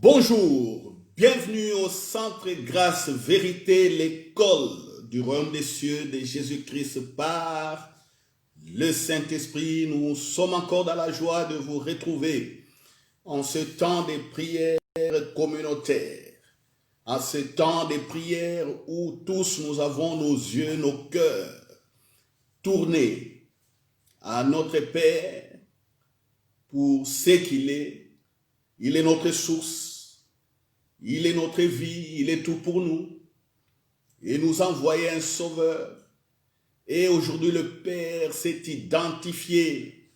Bonjour, bienvenue au Centre Grâce Vérité, l'école du royaume des cieux de Jésus-Christ par le Saint-Esprit. Nous sommes encore dans la joie de vous retrouver en ce temps de prière communautaire, en ce temps de prière où tous nous avons nos yeux, nos cœurs tournés à notre Père pour ce qu'il est. Il est notre source, il est notre vie, il est tout pour nous. Et nous a envoyé un sauveur. Et aujourd'hui le Père s'est identifié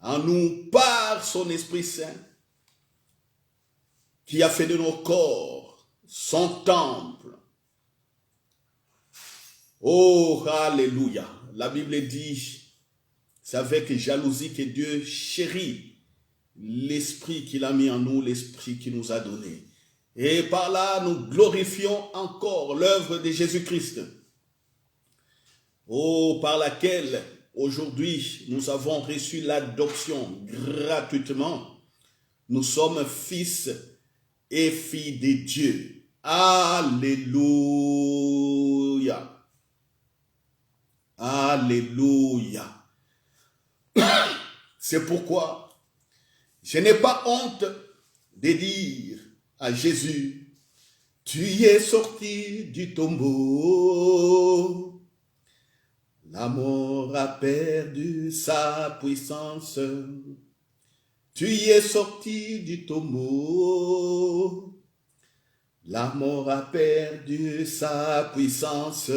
en nous par son Esprit Saint, qui a fait de nos corps son temple. Oh, alléluia. La Bible dit, c'est avec jalousie que Dieu chérit l'esprit qu'il a mis en nous, l'esprit qu'il nous a donné. Et par là, nous glorifions encore l'œuvre de Jésus-Christ. Oh, par laquelle, aujourd'hui, nous avons reçu l'adoption gratuitement. Nous sommes fils et filles de Dieu. Alléluia. Alléluia. C'est pourquoi je n'ai pas honte de dire à Jésus, tu es sorti du tombeau. La mort a perdu sa puissance. Tu es sorti du tombeau. La mort a perdu sa puissance.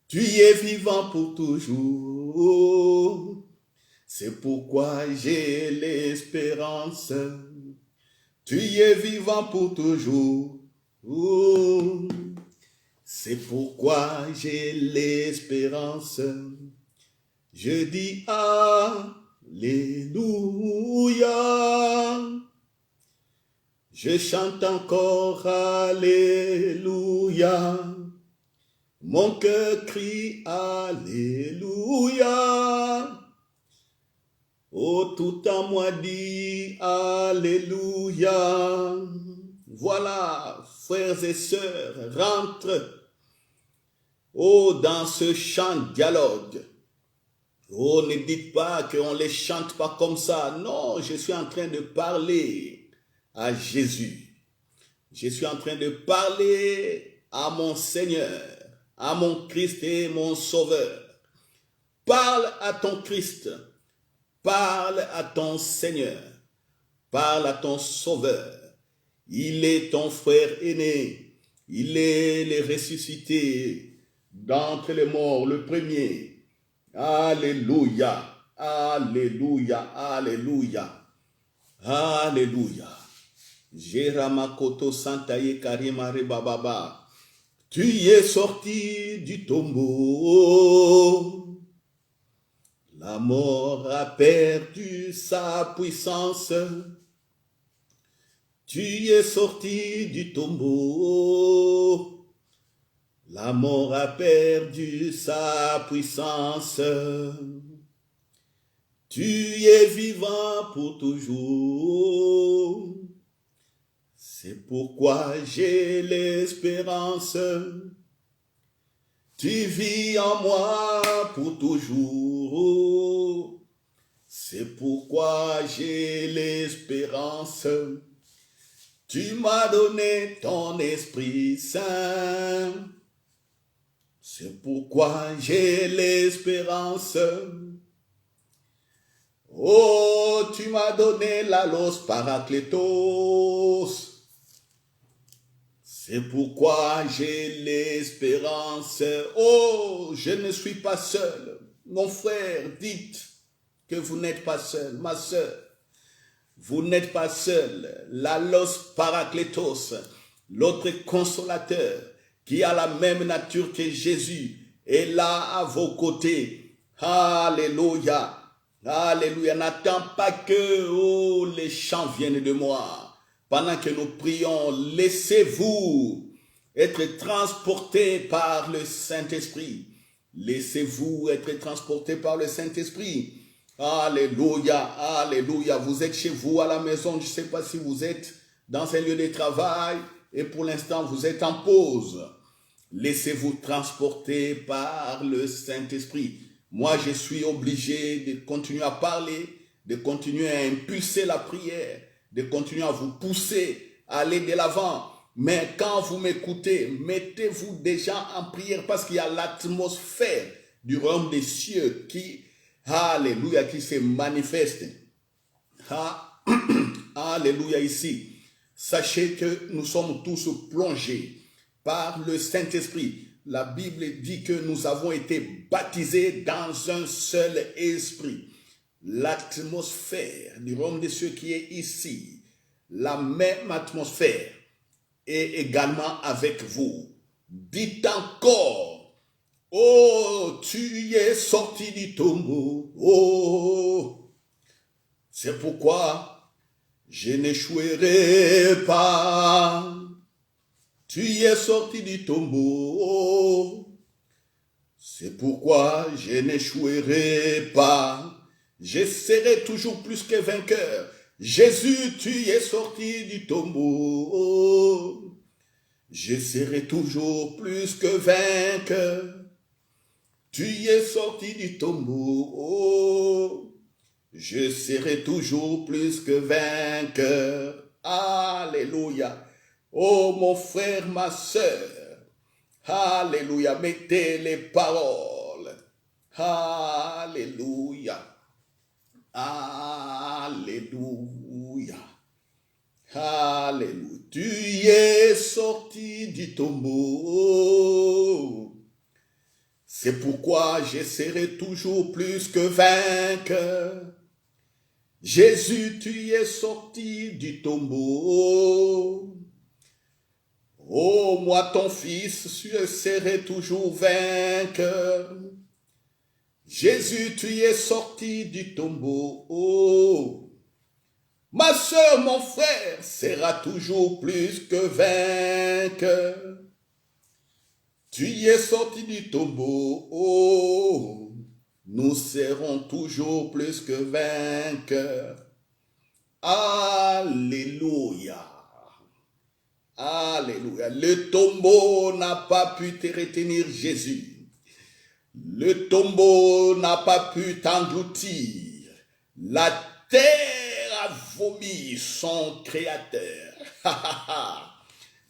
Tu es vivant pour toujours. C'est pourquoi j'ai l'espérance. Tu es vivant pour toujours. C'est pourquoi j'ai l'espérance. Je dis Alléluia. Je chante encore Alléluia. Mon cœur crie Alléluia. Oh, tout en moi dit Alléluia. Voilà, frères et sœurs, rentre dans ce chant dialogue. Oh, ne dites pas qu'on ne les chante pas comme ça. Non, je suis en train de parler à Jésus. Je suis en train de parler à mon Seigneur, à mon Christ et mon Sauveur. Parle à ton Christ. Parle à ton Seigneur, parle à ton Sauveur. Il est ton frère aîné, il est le ressuscité d'entre les morts, le premier. Alléluia, alléluia, alléluia, alléluia. Jeramakoto Santaye Karimare Bababa. Tu es sorti du tombeau. La mort a perdu sa puissance. Tu es sorti du tombeau. La mort a perdu sa puissance. Tu es vivant pour toujours. C'est pourquoi j'ai l'espérance. Tu vis en moi pour toujours. C'est pourquoi j'ai l'espérance. Tu m'as donné ton Esprit Saint. C'est pourquoi j'ai l'espérance. Oh, tu m'as donné la Los Parakletos. C'est pourquoi j'ai l'espérance. Oh, je ne suis pas seul. Mon frère, dites que vous n'êtes pas seul. Ma sœur, vous n'êtes pas seul. La Los Parakletos, l'autre consolateur qui a la même nature que Jésus, est là à vos côtés. Alléluia. Alléluia. N'attends pas que les chants viennent de moi. Pendant que nous prions, laissez-vous être transportés par le Saint-Esprit. Laissez-vous être transportés par le Saint-Esprit. Alléluia, alléluia. Vous êtes chez vous à la maison, je ne sais pas si vous êtes dans un lieu de travail et pour l'instant vous êtes en pause. Laissez-vous transporter par le Saint-Esprit. Moi, je suis obligé de continuer à parler, de continuer à impulser la prière, de continuer à vous pousser à aller de l'avant. Mais quand vous m'écoutez, mettez-vous déjà en prière parce qu'il y a l'atmosphère du royaume des cieux qui, alléluia, qui se manifeste. Alléluia ici. Sachez que nous sommes tous plongés par le Saint-Esprit. La Bible dit que nous avons été baptisés dans un seul esprit. L'atmosphère du royaume des cieux qui est ici, la même atmosphère est également avec vous. Dites encore, oh, tu es sorti du tombeau. Oh, c'est pourquoi je n'échouerai pas. Tu es sorti du tombeau. C'est pourquoi je n'échouerai pas. Je serai toujours plus que vainqueur. Jésus, tu es sorti du tombeau. Je serai toujours plus que vainqueur. Tu es sorti du tombeau. Je serai toujours plus que vainqueur. Alléluia. Oh mon frère, ma sœur. Alléluia. Mettez les paroles. Alléluia. Alléluia. Alléluia. Tu es sorti du tombeau. C'est pourquoi je serai toujours plus que vainqueur. Jésus, tu es sorti du tombeau. Oh, moi ton fils, je serai toujours vainqueur. Jésus, tu es sorti du tombeau. Oh, ma soeur, mon frère, sera toujours plus que vainqueur. Tu es sorti du tombeau. Oh, nous serons toujours plus que vainqueurs. Alléluia. Alléluia. Le tombeau n'a pas pu te retenir, Jésus. Le tombeau n'a pas pu t'engloutir. La terre a vomi son créateur.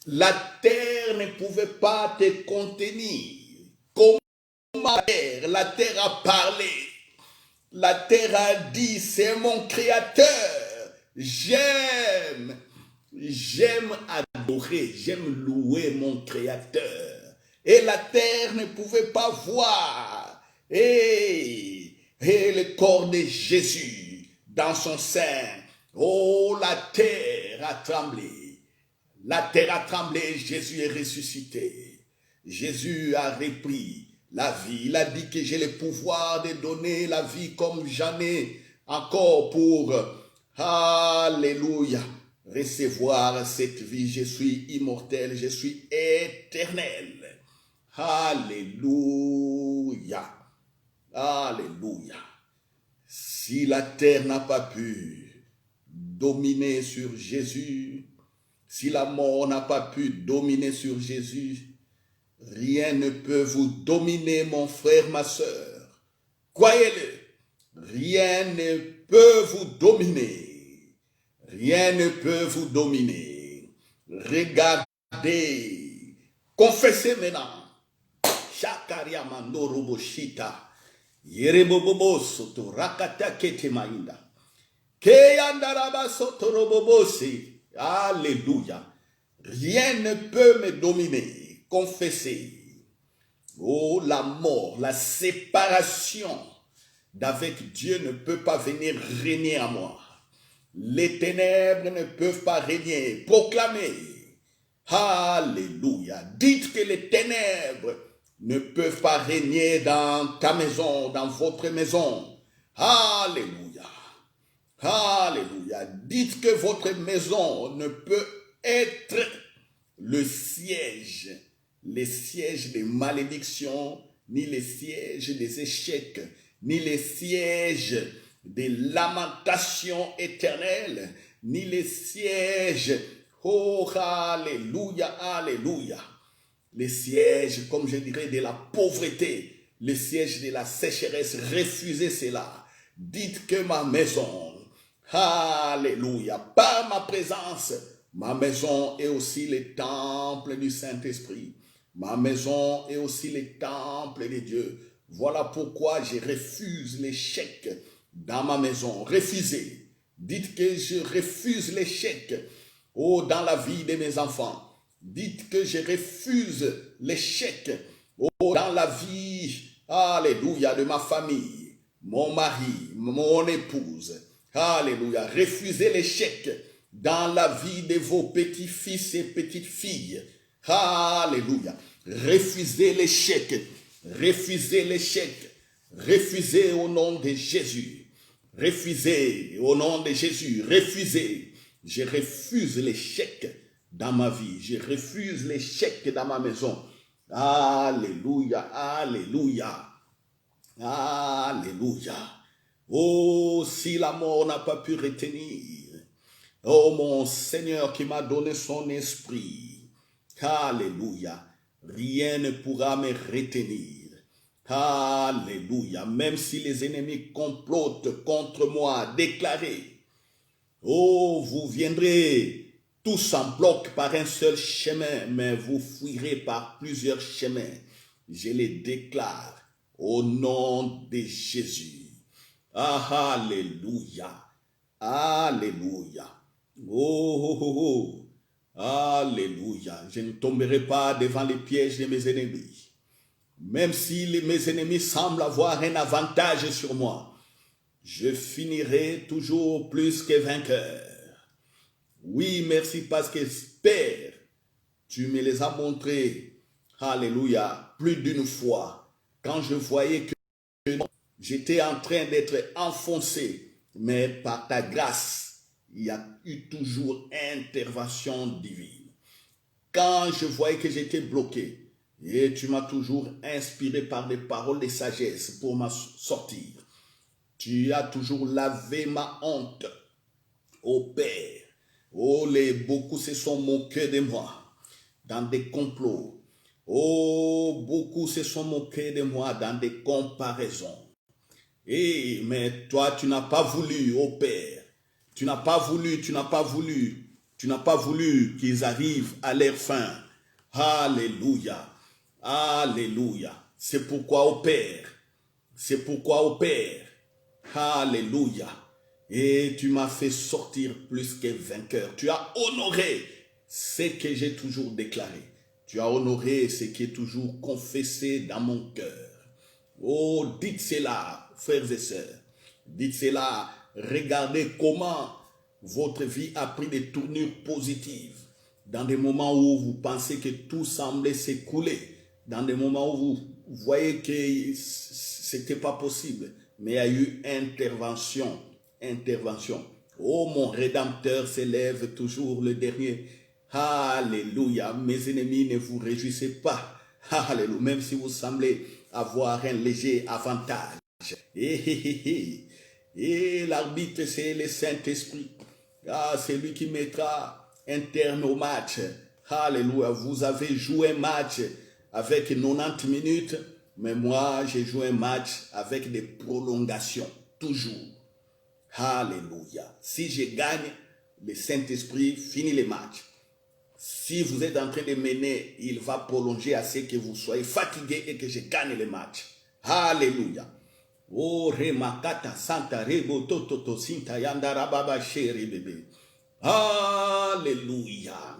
La terre ne pouvait pas te contenir. Comme la terre a parlé. La terre a dit, c'est mon créateur. J'aime adorer, j'aime louer mon créateur. Et la terre ne pouvait pas voir. Et le corps de Jésus dans son sein. Oh, la terre a tremblé. La terre a tremblé, Jésus est ressuscité. Jésus a repris la vie. Il a dit que j'ai le pouvoir de donner la vie comme jamais encore pour, alléluia, recevoir cette vie. Je suis immortel, je suis éternel. Alléluia. Alléluia. Si la terre n'a pas pu dominer sur Jésus, si la mort n'a pas pu dominer sur Jésus, rien ne peut vous dominer, mon frère, ma sœur. Croyez-le, rien ne peut vous dominer. Rien ne peut vous dominer. Regardez, confessez maintenant. Shakaria mandoroboshita. Yerebobobo soto rakata ketemainda. Keyandaraba soto robobosi. Alléluia. Rien ne peut me dominer. Confessez. Oh, la mort, la séparation d'avec Dieu ne peut pas venir régner à moi. Les ténèbres ne peuvent pas régner. Proclamez. Alléluia. Dites que les ténèbres ne peuvent pas régner dans ta maison, dans votre maison. Alléluia. Alléluia. Dites que votre maison ne peut être le siège des malédictions, ni les sièges des échecs, ni les sièges, des lamentations éternelles, ni les sièges, oh alléluia, alléluia, les sièges, comme je dirais, de la pauvreté, les sièges de la sécheresse, refusez cela. Dites que ma maison, alléluia, par ma présence, ma maison est aussi le temple du Saint-Esprit. Ma maison est aussi le temple de Dieu. Voilà pourquoi je refuse l'échec dans ma maison. Refusez. Dites que je refuse l'échec dans la vie de mes enfants. Dites que je refuse l'échec dans la vie, alléluia, de ma famille, mon mari, mon épouse. Alléluia. Refusez l'échec dans la vie de vos petits-fils et petites-filles. Alléluia. Refusez l'échec. Refusez l'échec. Refusez au nom de Jésus. Refusez au nom de Jésus. Refusez. Je refuse l'échec dans ma vie. Je refuse l'échec dans ma maison. Alléluia. Alléluia. Alléluia. Oh, si la mort n'a pas pu retenir, oh mon Seigneur qui m'a donné son esprit, alléluia, rien ne pourra me retenir, alléluia, même si les ennemis complotent contre moi, déclarez, oh, vous viendrez tous en bloc par un seul chemin, mais vous fuirez par plusieurs chemins, je les déclare au nom de Jésus. Ah, alléluia, alléluia, oh, oh, oh, alléluia, je ne tomberai pas devant les pièges de mes ennemis, même si mes ennemis semblent avoir un avantage sur moi, je finirai toujours plus que vainqueur. Oui, merci parce que Père, tu me les as montrés, alléluia, plus d'une fois, quand je voyais que j'étais en train d'être enfoncé, mais par ta grâce, il y a eu toujours intervention divine. Quand je voyais que j'étais bloqué, et tu m'as toujours inspiré par des paroles de sagesse pour m'en sortir. Tu as toujours lavé ma honte, ô Père. Oh, beaucoup se sont moqués de moi dans des complots. Oh, beaucoup se sont moqués de moi dans des comparaisons. Mais toi, tu n'as pas voulu, ô Père. Tu n'as pas voulu qu'ils arrivent à leur fin. Alléluia. Alléluia. C'est pourquoi, ô Père, alléluia. Et tu m'as fait sortir plus que vainqueur. Tu as honoré ce que j'ai toujours déclaré. Tu as honoré ce qui est toujours confessé dans mon cœur. Oh, dites cela, frères et sœurs. Dites cela. Regardez comment votre vie a pris des tournures positives. Dans des moments où vous pensez que tout semblait s'écouler. Dans des moments où vous voyez que c'était pas possible. Mais il y a eu intervention. Oh, mon Rédempteur s'élève toujours le dernier. Alléluia. Mes ennemis, ne vous réjouissez pas. Alléluia. Même si vous semblez avoir un léger avantage. Et l'arbitre, c'est le Saint-Esprit. Ah, c'est lui qui mettra un terme au match. Alléluia. Vous avez joué un match avec 90 minutes, mais moi, j'ai joué un match avec des prolongations. Toujours. Alléluia. Si je gagne, le Saint-Esprit finit le match. Si vous êtes en train de mener, il va prolonger à ce que vous soyez fatigué et que je gagne le match. Alléluia. Oh, remakata santa rebo toto sinta yandara baba chéri bébé. Alléluia.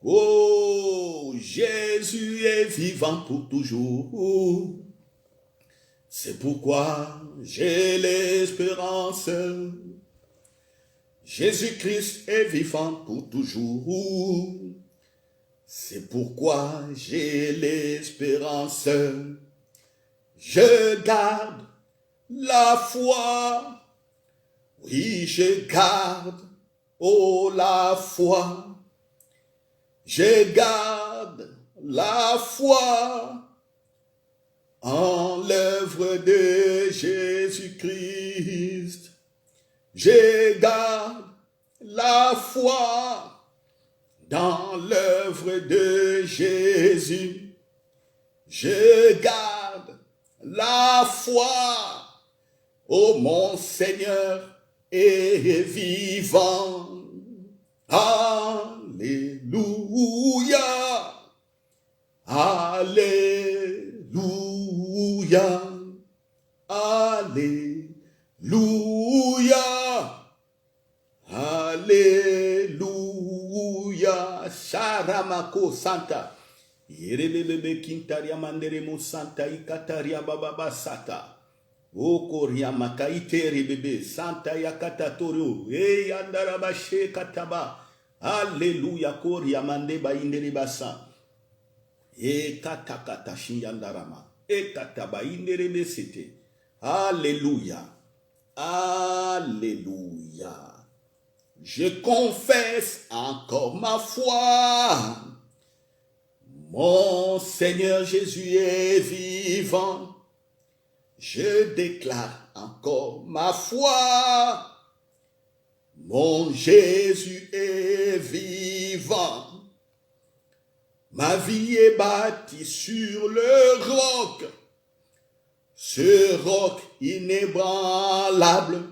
Oh, Jésus est vivant pour toujours. C'est pourquoi j'ai l'espérance. Jésus-Christ est vivant pour toujours. C'est pourquoi j'ai l'espérance. Je garde la foi. Oui, je garde, oh, la foi. Je garde la foi en l'œuvre de Jésus-Christ. Je garde la foi dans l'œuvre de Jésus. Je garde la foi, ô mon Seigneur est vivant. Alléluia, alléluia, alléluia, alléluia. Sharamako Santa. Yerebebe kintaria manderemo Santa ikataria bababa sata. Okoria makaite rebebe Santa yakatatorio. E andarabashe kataba. Alléluia koria mandeba inderibasa. E katakata shinyandarama. E kataba inderebe sete. Alléluia. Alléluia. Je confesse encore ma foi. Mon Seigneur Jésus est vivant. Je déclare encore ma foi. Mon Jésus est vivant. Ma vie est bâtie sur le roc. Ce roc inébranlable.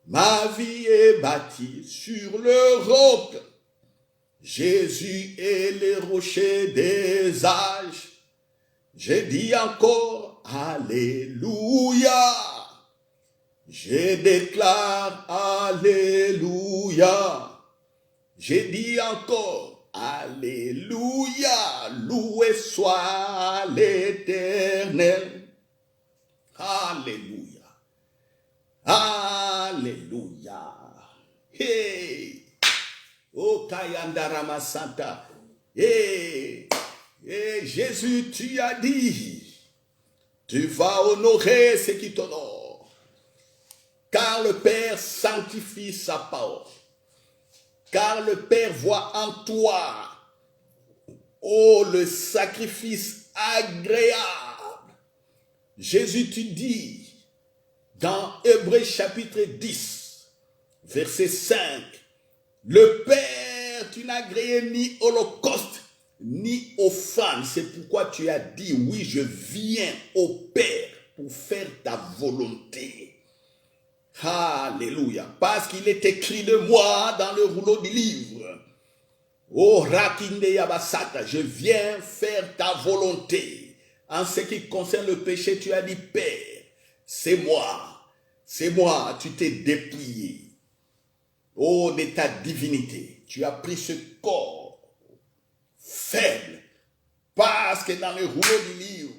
Ma vie est bâtie sur le roc. Jésus est le rocher des âges. Je dis encore Alléluia. Je déclare Alléluia. Je dis encore Alléluia. Loué soit l'Éternel. Alléluia. Alléluia. Hey. Oh Kayandarama Santa. Hey. Et Jésus, tu as dit, tu vas honorer ceux qui t'honorent, car le Père sanctifie sa parole, car le Père voit en toi, oh, le sacrifice agréable. Jésus, tu dis, dans Hébreux chapitre 10, verset 5, le Père, tu n'as agréé ni holocauste, ni offrande. C'est pourquoi tu as dit, oui, je viens au Père pour faire ta volonté. Alléluia. Parce qu'il est écrit de moi dans le rouleau du livre. Oh, Rakinde Yabasata, je viens faire ta volonté. En ce qui concerne le péché, tu as dit, Père, c'est moi, tu t'es dépouillé. Oh, de ta divinité, tu as pris ce corps faible, parce que dans le rouleau du livre,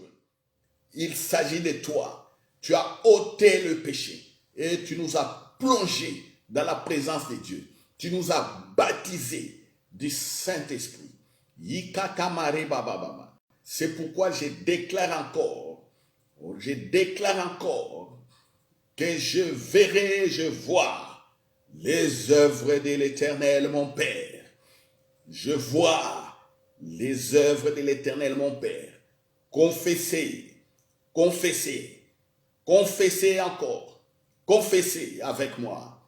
il s'agit de toi. Tu as ôté le péché et tu nous as plongés dans la présence de Dieu. Tu nous as baptisés du Saint-Esprit. C'est pourquoi je déclare encore que je verrai, je vois les œuvres de l'Éternel, mon Père. Je vois les œuvres de l'Éternel, mon Père. Confessez, confessez, confessez encore. Confessez avec moi.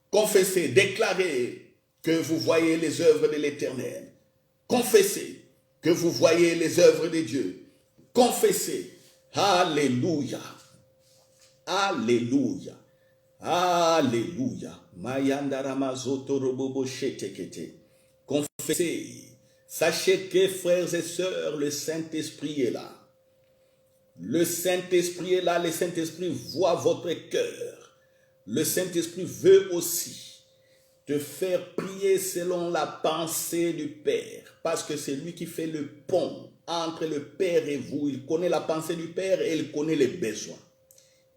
Confessez, déclarez que vous voyez les œuvres de l'Éternel. Confessez que vous voyez les œuvres de Dieu. Confessez. Alléluia. Alléluia. Alléluia. Confessez. Sachez que, frères et sœurs, le Saint-Esprit est là. Le Saint-Esprit est là. Le Saint-Esprit voit votre cœur. Le Saint-Esprit veut aussi te faire prier selon la pensée du Père. Parce que c'est lui qui fait le pont entre le Père et vous. Il connaît la pensée du Père et il connaît les besoins.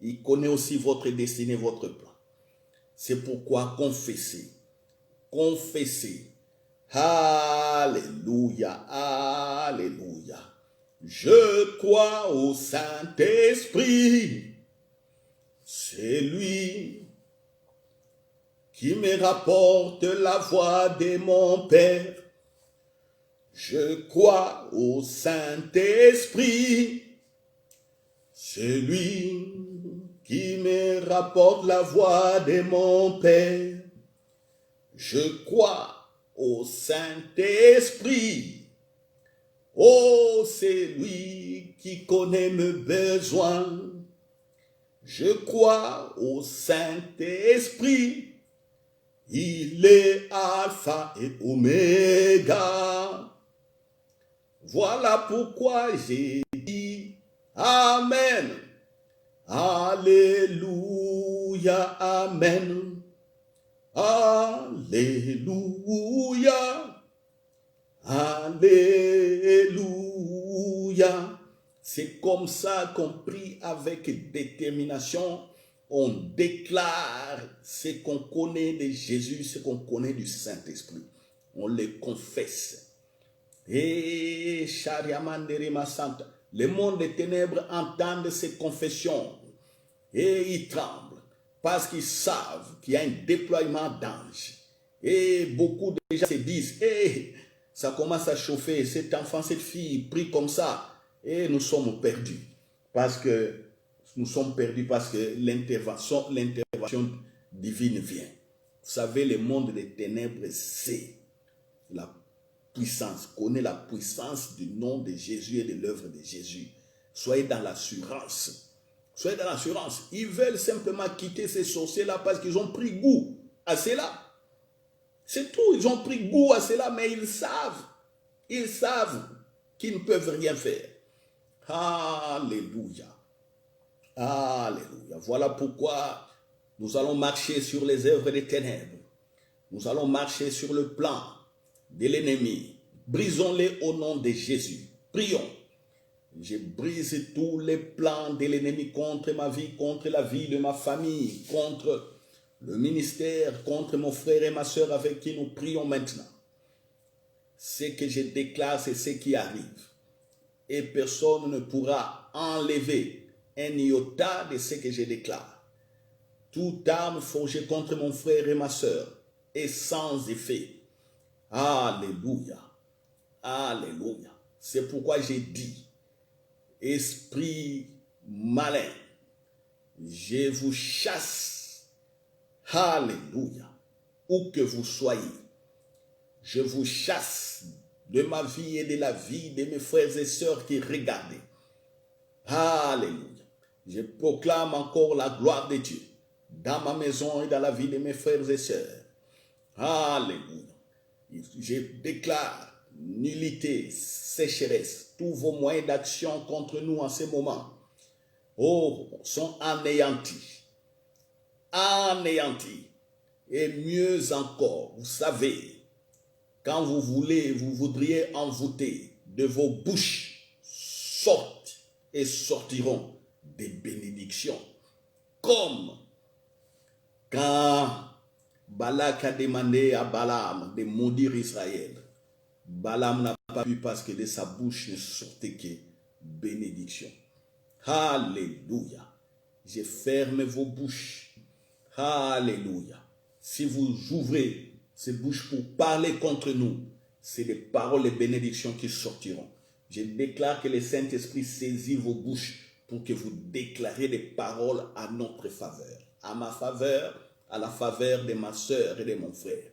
Il connaît aussi votre destinée, votre plan. C'est pourquoi confessez. Confessez. Alléluia, alléluia. Je crois au Saint-Esprit. C'est lui qui me rapporte la voix de mon Père. Je crois au Saint-Esprit. C'est lui qui me rapporte la voix de mon Père. Je crois au Saint-Esprit. Oh, c'est lui qui connaît mes besoins. Je crois au Saint-Esprit. Il est Alpha et Oméga. Voilà pourquoi j'ai dit Amen. Alléluia, Amen. Alléluia. Alléluia. C'est comme ça qu'on prie avec détermination. On déclare ce qu'on connaît de Jésus, ce qu'on connaît du Saint-Esprit. On les confesse. Et le monde des ténèbres entendent ces confessions et ils tremblent parce qu'ils savent qu'il y a un déploiement d'anges. Et beaucoup de gens se disent, ça commence à chauffer, cet enfant, cette fille prie comme ça et nous sommes perdus parce que l'intervention divine vient. Vous savez, le monde des ténèbres, c'est la puissance, connaît la puissance du nom de Jésus et de l'œuvre de Jésus. Soyez dans l'assurance. Soyez dans l'assurance. Ils veulent simplement quitter ces sorciers-là parce qu'ils ont pris goût à cela. C'est tout. Ils ont pris goût à cela, mais ils savent qu'ils ne peuvent rien faire. Alléluia. Alléluia. Voilà pourquoi nous allons marcher sur les œuvres des ténèbres. Nous allons marcher sur le plan de l'ennemi. Brisons-les au nom de Jésus. Prions. Je brise tous les plans de l'ennemi contre ma vie, contre la vie de ma famille, contre le ministère, contre mon frère et ma soeur avec qui nous prions maintenant. Ce que je déclare, c'est ce qui arrive. Et personne ne pourra enlever un iota de ce que je déclare. Toute arme forgée contre mon frère et ma soeur est sans effet. Alléluia. Alléluia. C'est pourquoi j'ai dit, esprit malin, je vous chasse. Alléluia. Où que vous soyez, je vous chasse de ma vie et de la vie de mes frères et sœurs qui regardent. Alléluia. Je proclame encore la gloire de Dieu dans ma maison et dans la vie de mes frères et sœurs. Alléluia. Je déclare nullité, sécheresse, tous vos moyens d'action contre nous en ce moment, sont anéantis. Anéantis. Et mieux encore, vous savez, quand vous voudriez envoûter, de vos bouches sortent et sortiront des bénédictions. Comme quand Balak a demandé à Balaam de maudire Israël. Balaam n'a pas pu parce que de sa bouche ne sortait que bénédiction. Alléluia. Je ferme vos bouches. Alléluia. Si vous ouvrez ces bouches pour parler contre nous, c'est des paroles et bénédictions qui sortiront. Je déclare que le Saint-Esprit saisit vos bouches pour que vous déclarez des paroles à notre faveur, à ma faveur, à la faveur de ma soeur et de mon frère.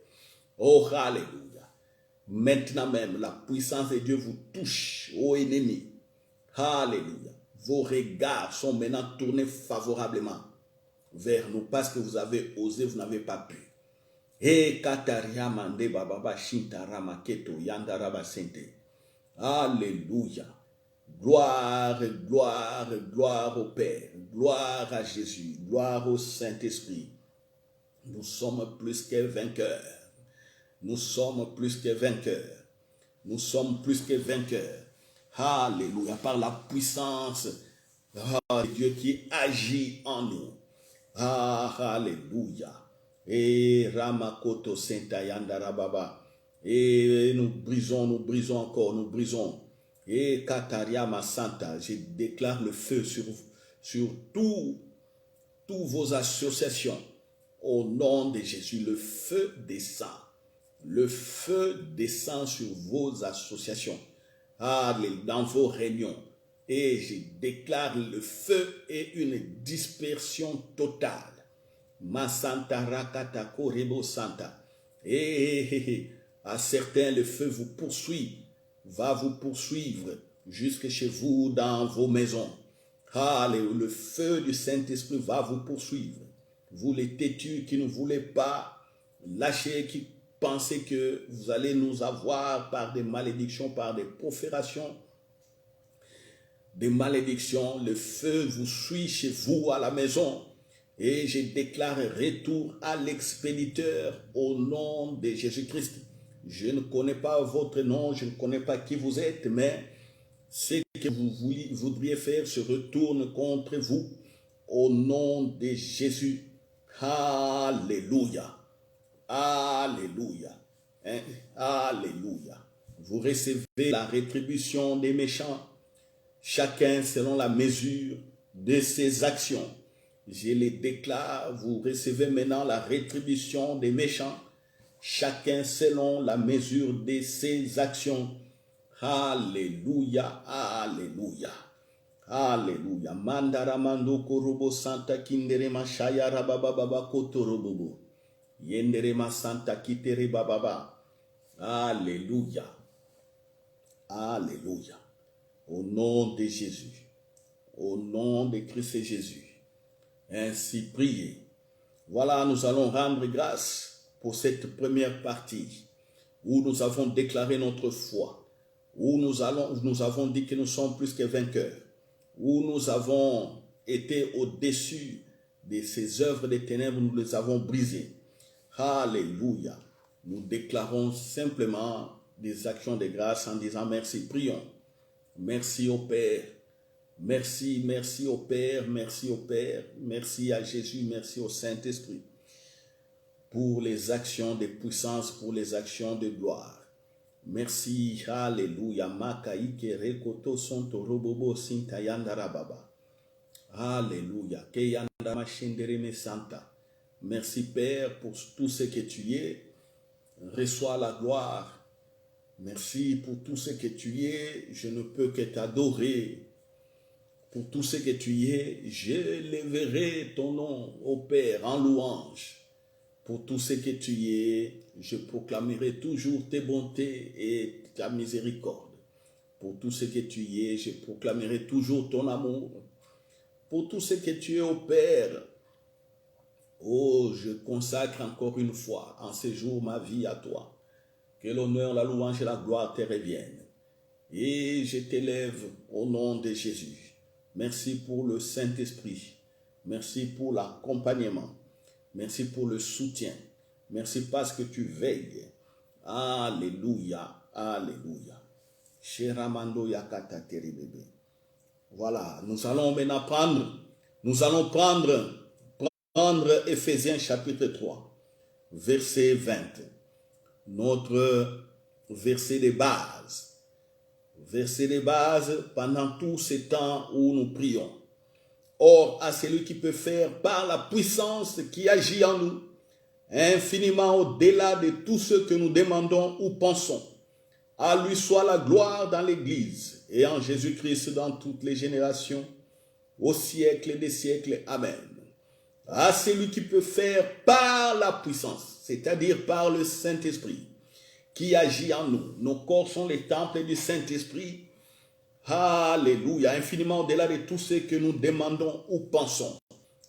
Oh, alléluia. Maintenant même, la puissance de Dieu vous touche, ô ennemis. Alléluia. Vos regards sont maintenant tournés favorablement vers nous parce que vous avez osé, vous n'avez pas pu. Et Kataria Mande Bababa Shintara Maketo Yandaraba Sente. Alléluia. Gloire, gloire, gloire au Père. Gloire à Jésus. Gloire au Saint-Esprit. Nous sommes plus que vainqueurs. Nous sommes plus que vainqueurs. Nous sommes plus que vainqueurs. Alléluia. Par la puissance de Dieu qui agit en nous. Alléluia. Et Ramakoto Sentayandara Baba. Et nous brisons encore, nous brisons. Et Katariama Santa, je déclare le feu sur tous vos associations. Au nom de Jésus, le feu descend. Le feu descend sur vos associations. Dans vos réunions. et je déclare le feu et une dispersion totale. Ma Santa Rakata Korebo Santa. Et à certains, le feu vous poursuit, va vous poursuivre jusque chez vous dans vos maisons. Alléluia, le feu du Saint-Esprit va vous poursuivre. Vous les têtus qui ne voulez pas lâcher, qui pensez que vous allez nous avoir par des malédictions, par des proférations, des malédictions, le feu vous suit chez vous à la maison. Et je déclare retour à l'expéditeur au nom de Jésus-Christ. Je ne connais pas votre nom, je ne connais pas qui vous êtes, mais ce que vous voudriez faire se retourne contre vous au nom de Jésus. Alléluia. Alléluia. Hein? Alléluia. Vous recevez la rétribution des méchants, chacun selon la mesure de ses actions. Je les déclare, vous recevez maintenant la rétribution des méchants, chacun selon la mesure de ses actions. Alléluia, alléluia, alléluia. Mandaramando korobo santa kindere mashaya rabababa kotorobobo. Yendere ma santa kitere bababa. Alléluia, alléluia. Au nom de Jésus, au nom de Christ Jésus. Ainsi priez. Voilà, nous allons rendre grâce pour cette première partie où nous avons déclaré notre foi, où nous avons dit que nous sommes plus que vainqueurs, où nous avons été au-dessus de ces œuvres des ténèbres, nous les avons brisées. Alléluia. Nous déclarons simplement des actions de grâce en disant merci. Prions. Merci au Père. Merci, merci au Père, merci au Père, merci à Jésus, merci au Saint-Esprit pour les actions de puissance, pour les actions de gloire. Merci, alléluia, makaike rekoto sonto robobo sintayandara baba. Alléluia, keyanda machendereme santa. Merci Père pour tout ce que tu es. Reçois la gloire. Merci pour tout ce que tu es. Je ne peux que t'adorer. Pour tout ce que tu es, j'élèverai ton nom au Père en louange. Pour tout ce que tu es, je proclamerai toujours tes bontés et ta miséricorde. Pour tout ce que tu es, je proclamerai toujours ton amour. Pour tout ce que tu es au Père, oh, je consacre encore une fois en ce jour ma vie à toi. Que l'honneur, la louange et la gloire te reviennent. Et je t'élève au nom de Jésus. Merci pour le Saint-Esprit. Merci pour l'accompagnement. Merci pour le soutien. Merci parce que tu veilles. Alléluia. Alléluia. Sheramando yakata teribebe. Voilà, nous allons maintenant prendre Éphésiens chapitre 3, verset 20. Notre verset de base. Verset de base pendant tout ce temps où nous prions. Or, à celui qui peut faire par la puissance qui agit en nous, infiniment au-delà de tout ce que nous demandons ou pensons, à lui soit la gloire dans l'Église et en Jésus-Christ dans toutes les générations, au siècle des siècles. Amen. À celui qui peut faire par la puissance, c'est-à-dire par le Saint-Esprit, qui agit en nous. Nos corps sont les temples du Saint-Esprit. Alléluia, infiniment au-delà de tout ce que nous demandons ou pensons.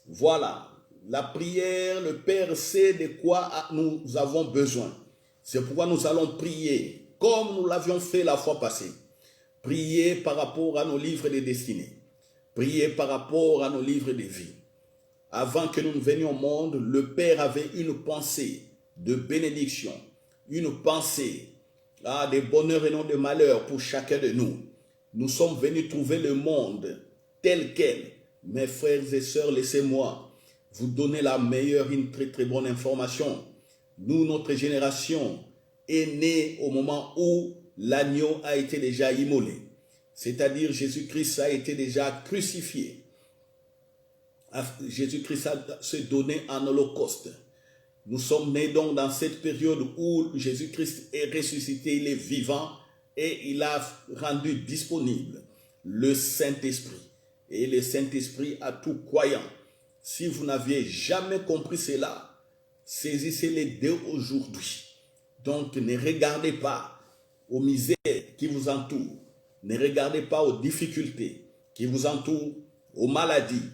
Voilà, la prière, le Père sait de quoi nous avons besoin. C'est pourquoi nous allons prier, comme nous l'avions fait la fois passée. Prier par rapport à nos livres de destinée. Prier par rapport à nos livres de vie. Avant que nous ne venions au monde, le Père avait une pensée de bénédiction, une pensée de bonheur et non de malheur pour chacun de nous. Nous sommes venus trouver le monde tel quel. Mes frères et sœurs, laissez-moi vous donner la meilleure, une très très bonne information. Nous, notre génération est née au moment où l'agneau a été déjà immolé. C'est-à-dire Jésus-Christ a été déjà crucifié. Jésus-Christ a se donné en holocauste. Nous sommes nés donc dans cette période où Jésus-Christ est ressuscité, il est vivant et il a rendu disponible le Saint-Esprit. Et le Saint-Esprit à tout croyant. Si vous n'aviez jamais compris cela, saisissez-les dès aujourd'hui. Donc ne regardez pas aux misères qui vous entourent. Ne regardez pas aux difficultés qui vous entourent, aux maladies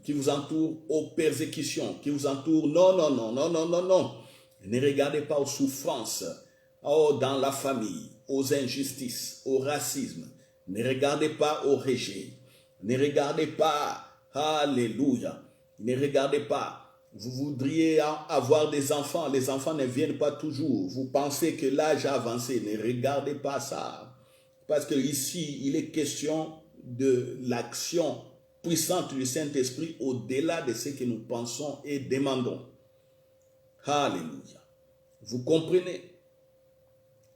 qui vous entourent, aux persécutions qui vous entourent. Non, non, non, non, non, non, non. Ne regardez pas aux souffrances dans la famille, aux injustices, au racisme. Ne regardez pas au rejet. Ne regardez pas, alléluia. Ne regardez pas. Vous voudriez avoir des enfants. Les enfants ne viennent pas toujours. Vous pensez que l'âge a avancé. Ne regardez pas ça. Parce que ici, il est question de l'action puissante du Saint-Esprit au-delà de ce que nous pensons et demandons. Alléluia. Vous comprenez?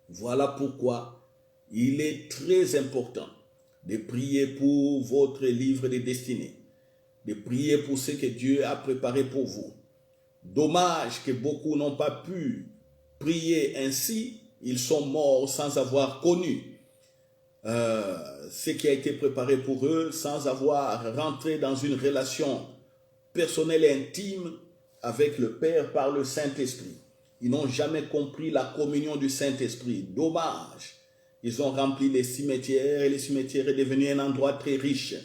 Voilà pourquoi il est très important de prier pour votre livre de destinée, de prier pour ce que Dieu a préparé pour vous. Dommage que beaucoup n'ont pas pu prier ainsi, ils sont morts sans avoir connu ce qui a été préparé pour eux, sans avoir rentré dans une relation personnelle et intime avec le Père par le Saint-Esprit. Ils n'ont jamais compris la communion du Saint-Esprit. Dommage. Ils ont rempli les cimetières et les cimetières est devenu un endroit très riche.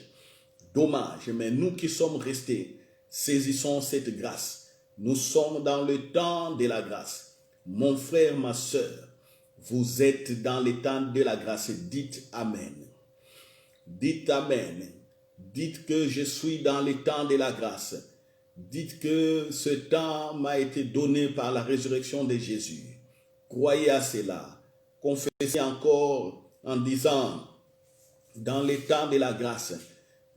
Dommage. Mais nous qui sommes restés, saisissons cette grâce. Nous sommes dans le temps de la grâce. Mon frère, ma soeur, vous êtes dans le temps de la grâce. Dites Amen. Dites Amen. Dites que je suis dans le temps de la grâce. Dites que ce temps m'a été donné par la résurrection de Jésus. Croyez à cela. Confessez encore en disant, dans le temps de la grâce,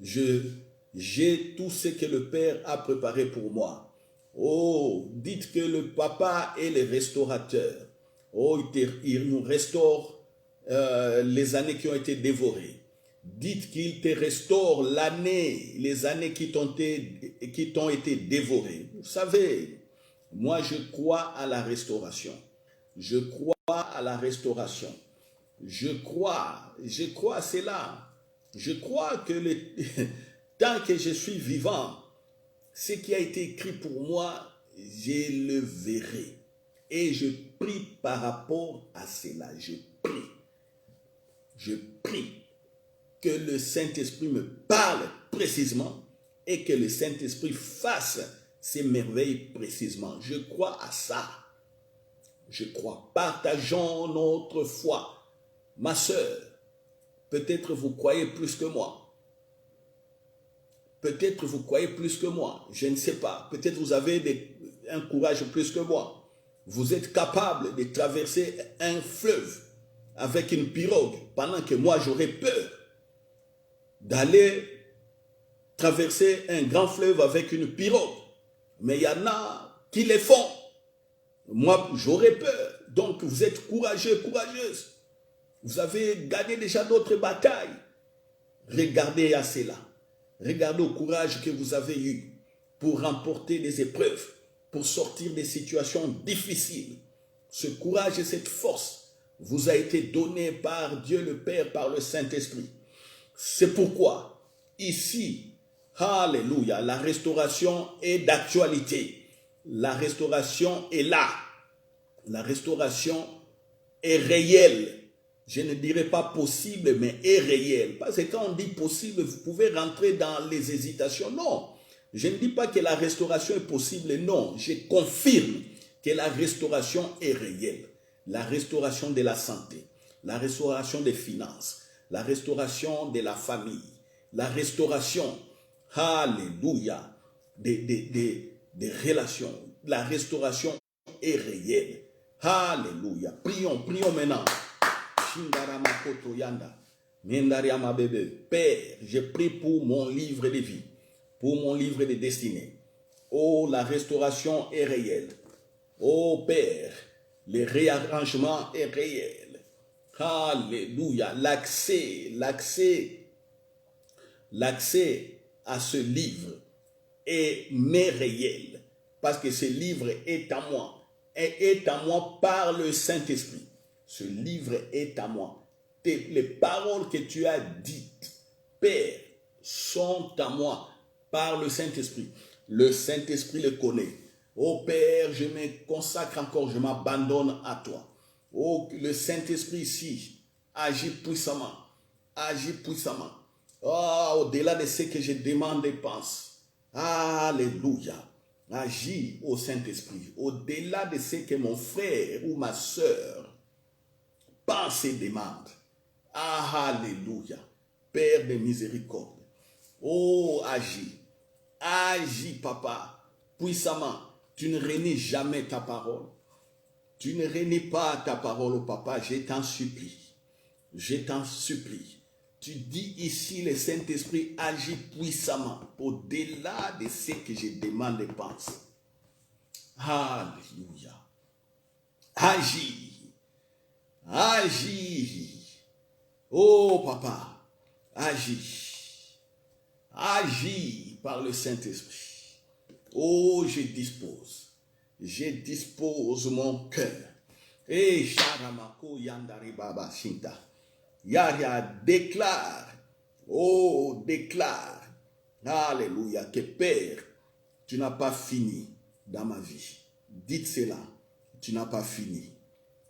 j'ai tout ce que le Père a préparé pour moi. Oh, dites que le Papa est le restaurateur. Oh, il nous restaure les années qui ont été dévorées. Dites qu'il te restaure les années qui t'ont été dévorées. Vous savez, moi je crois à la restauration. Je crois à la restauration. Je crois à cela. Je crois que tant que je suis vivant, ce qui a été écrit pour moi, je le verrai. Et je prie par rapport à cela. Je prie que le Saint-Esprit me parle précisément et que le Saint-Esprit fasse ces merveilles précisément. Je crois à ça. Je crois. Partageons notre foi. Ma sœur, peut-être vous croyez plus que moi. Peut-être vous croyez plus que moi. Je ne sais pas. Peut-être vous avez un courage plus que moi. Vous êtes capable de traverser un fleuve avec une pirogue pendant que moi j'aurais peur d'aller traverser un grand fleuve avec une pirogue. Mais il y en a qui le font. Moi, j'aurais peur. Donc, vous êtes courageux, courageuse. Vous avez gagné déjà d'autres batailles. Regardez à cela. Regardez au courage que vous avez eu pour remporter des épreuves, pour sortir des situations difficiles. Ce courage et cette force vous a été donné par Dieu le Père, par le Saint-Esprit. C'est pourquoi, ici, alléluia, la restauration est d'actualité. La restauration est là. La restauration est réelle. Je ne dirais pas possible, mais est réelle. Parce que quand on dit possible, vous pouvez rentrer dans les hésitations. Non, je ne dis pas que la restauration est possible. Non, je confirme que la restauration est réelle. La restauration de la santé, la restauration des finances, la restauration de la famille, la restauration, alléluia, des relations. La restauration est réelle. Alléluia. Prions maintenant. Père, je prie pour mon livre de vie, pour mon livre de destinée. Oh, la restauration est réelle. Oh Père, le réarrangement est réel. Alléluia. L'accès à ce livre est réel. Parce que ce livre est à moi. Et est à moi par le Saint-Esprit. Ce livre est à moi. Les paroles que tu as dites Père, sont à moi par le Saint-Esprit. Le Saint-Esprit le connaît. Oh Père, je me consacre encore, je m'abandonne à toi. Oh, le Saint-Esprit ici agit puissamment. Agit puissamment. Oh, au-delà de ce que je demande et pense. Alléluia. Agis au Saint-Esprit. Au-delà de ce que mon frère ou ma soeur pense et demande. Alléluia. Père de miséricorde. Oh, agis. Agis, papa, puissamment. Tu ne renies jamais ta parole. Tu ne renies pas ta parole, oh papa, je t'en supplie. Je t'en supplie. Tu dis ici, le Saint-Esprit agit puissamment au-delà de ce que je demande et pense. Alléluia. Agis. Agis. Oh papa, agis. Agis par le Saint-Esprit. Oh, je dispose mon cœur. Et Sharamako Yandari Baba Shinta. Yaria déclare, oh, déclare, alléluia, que Père, tu n'as pas fini dans ma vie. Dites cela, tu n'as pas fini.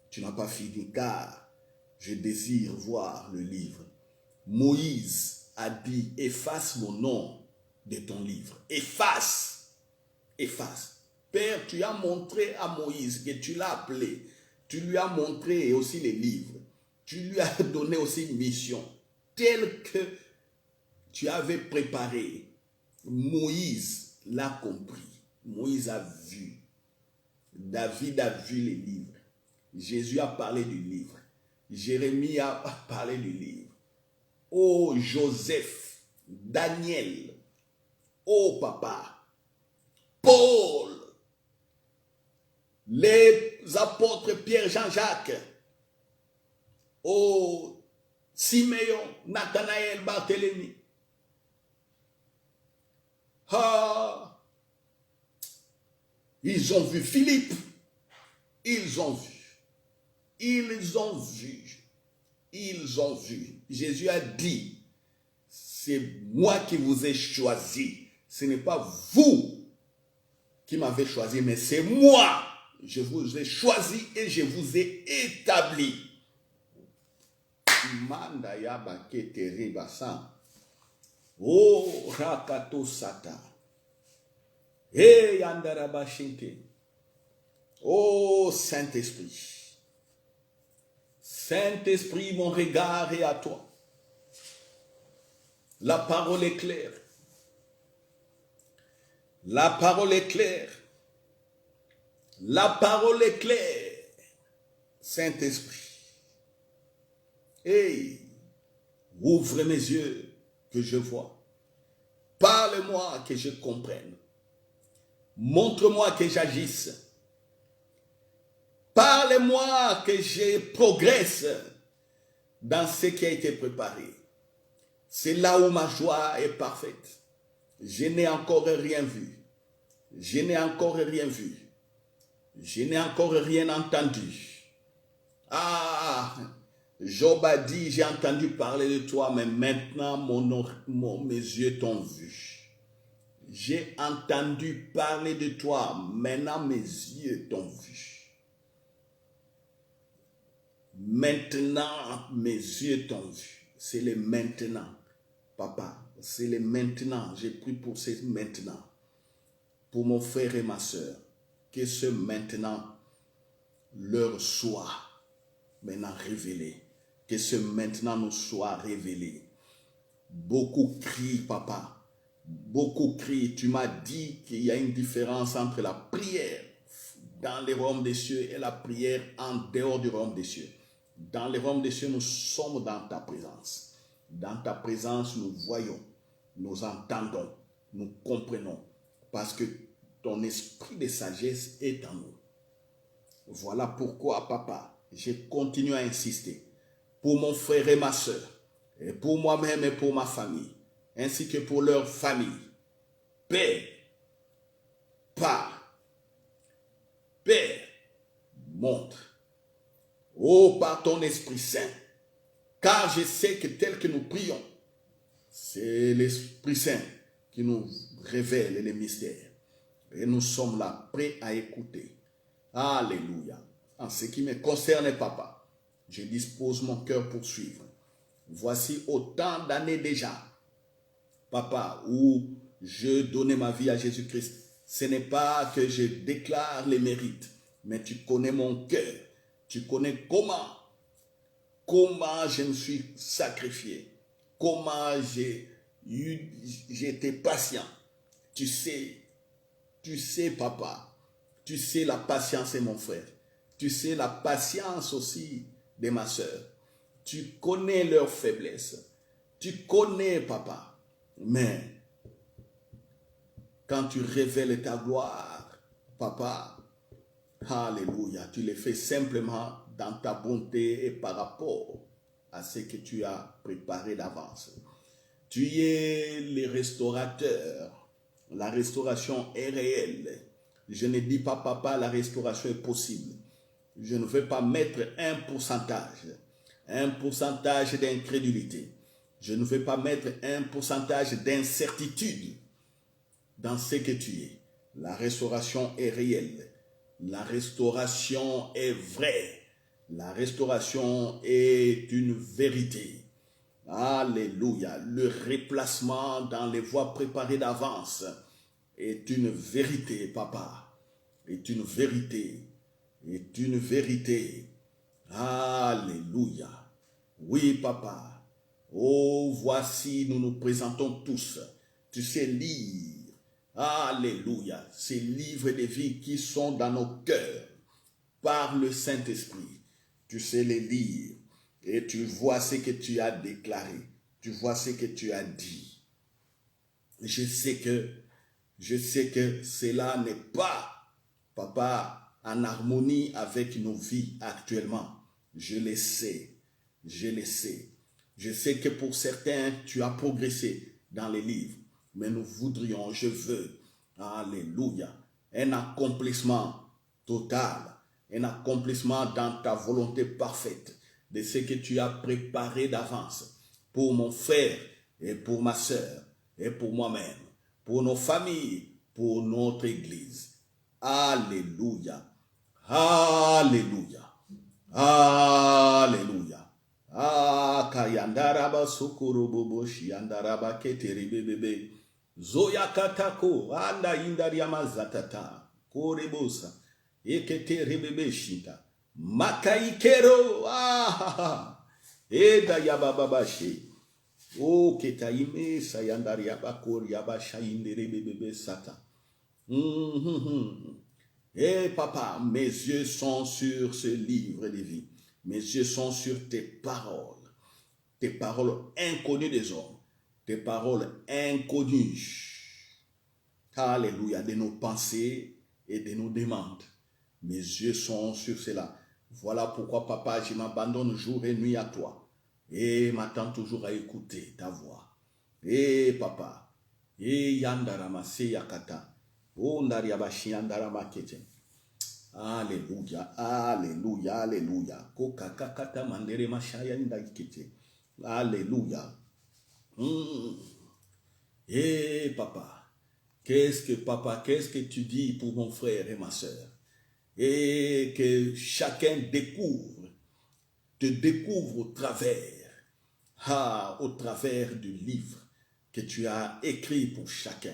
Tu n'as pas fini car je désire voir le livre. Moïse a dit, efface mon nom de ton livre. Efface. Efface. Père, tu as montré à Moïse que tu l'as appelé. Tu lui as montré aussi les livres. Tu lui as donné aussi une mission telle que tu avais préparé. Moïse l'a compris. Moïse a vu. David a vu les livres. Jésus a parlé du livre. Jérémie a parlé du livre. Oh Joseph, Daniel, oh papa, Paul, les apôtres Pierre, Jean-Jacques, oh Siméon, Nathanaël, Barthélemy. Ah, ils ont vu Philippe, ils ont vu. Jésus a dit, c'est moi qui vous ai choisi. Ce n'est pas vous qui m'avez choisi, mais c'est moi. Je vous ai choisi et je vous ai établi. Oh, Rakato Sata. Oh, Saint-Esprit. Saint-Esprit, mon regard est à toi. La parole est claire. La parole est claire. La parole est claire. Saint-Esprit. Hey, ouvre mes yeux que je vois. Parle-moi que je comprenne. Montre-moi que j'agisse. Parle-moi que je progresse dans ce qui a été préparé. C'est là où ma joie est parfaite. Je n'ai encore rien vu. Je n'ai encore rien vu. Je n'ai encore rien entendu. Ah, Job a dit, j'ai entendu parler de toi, mais maintenant mes yeux t'ont vu. J'ai entendu parler de toi, maintenant mes yeux t'ont vu. Maintenant, mes yeux t'ont vu. C'est le maintenant, papa. C'est le maintenant. J'ai pris pour ce maintenant. Pour mon frère et ma soeur. Que ce maintenant leur soit maintenant révélé. Que ce maintenant nous soit révélé. Beaucoup crient, papa. Beaucoup crient. Tu m'as dit qu'il y a une différence entre la prière dans les royaumes des cieux et la prière en dehors du royaume des cieux. Dans les royaumes des cieux, nous sommes dans ta présence. Dans ta présence, nous voyons, nous entendons, nous comprenons. Parce que ton esprit de sagesse est en nous. Voilà pourquoi, papa, je continue à insister. Pour mon frère et ma soeur, et pour moi-même et pour ma famille, ainsi que pour leur famille. Père, Père, montre. Oh, par ton Esprit Saint, car je sais que tel que nous prions, C'est l'Esprit Saint qui nous révèle les mystères. Et nous sommes là, prêts à écouter. Alléluia. En ce qui me concerne, papa, je dispose mon cœur pour suivre. Voici autant d'années déjà, papa, où je donnais ma vie à Jésus-Christ. Ce n'est pas que je déclare les mérites, mais tu connais mon cœur. Tu connais comment je me suis sacrifié, comment j'étais patient. Tu sais, papa, tu sais la patience de mon frère. Tu sais la patience aussi de ma soeur. Tu connais leurs faiblesses. Tu connais, papa. Mais quand tu révèles ta gloire, papa, alléluia, tu le fais simplement dans ta bonté et par rapport à ce que tu as préparé d'avance. Tu es le restaurateur. La restauration est réelle. Je ne dis pas, papa, la restauration est possible. Je ne veux pas mettre un pourcentage d'incrédulité. Je ne veux pas mettre un pourcentage d'incertitude dans ce que tu es. La restauration est réelle. La restauration est vraie. La restauration est une vérité. Alléluia. Le replacement dans les voies préparées d'avance est une vérité, papa. Est une vérité. Est une vérité. Alléluia. Oui, papa. Oh, voici, nous nous présentons tous. Tu sais lire. Alléluia. Ces livres de vie qui sont dans nos cœurs par le Saint-Esprit. Tu sais les lire et tu vois ce que tu as déclaré. Tu vois ce que tu as dit. Je sais que cela n'est pas, papa, en harmonie avec nos vies actuellement. Je le sais. Je sais que pour certains, tu as progressé dans les livres. Mais nous voudrions, je veux, alléluia, un accomplissement total, un accomplissement dans ta volonté parfaite de ce que tu as préparé d'avance pour mon frère et pour ma soeur et pour moi-même, pour nos familles, pour notre Église. Alléluia, alléluia, alléluia. Ah, kayandaraba sokorobobo shiandaraba keterebebebe. Zoya katako, anda indariama zatata, korebosa, eketerebebe shinta. Makaikero, eda yabababashi. O ketaime sayandariaba koriaba shainderebebebe sata. Eh papa, mes yeux sont sur ce livre de vie. Mes yeux sont sur tes paroles inconnues des hommes, tes paroles inconnues. Alléluia, de nos pensées et de nos demandes. Mes yeux sont sur cela. Voilà pourquoi, papa, je m'abandonne jour et nuit à toi et m'attends toujours à écouter ta voix. Eh papa, yandarama se yakata, o ndariabashi yandarama kete. Alléluia, alléluia, alléluia. Kokakakata mandere mashaya ndakete. Alléluia. Eh papa, qu'est-ce que tu dis pour mon frère et ma soeur? Et que chacun te découvre au travers du livre que tu as écrit pour chacun.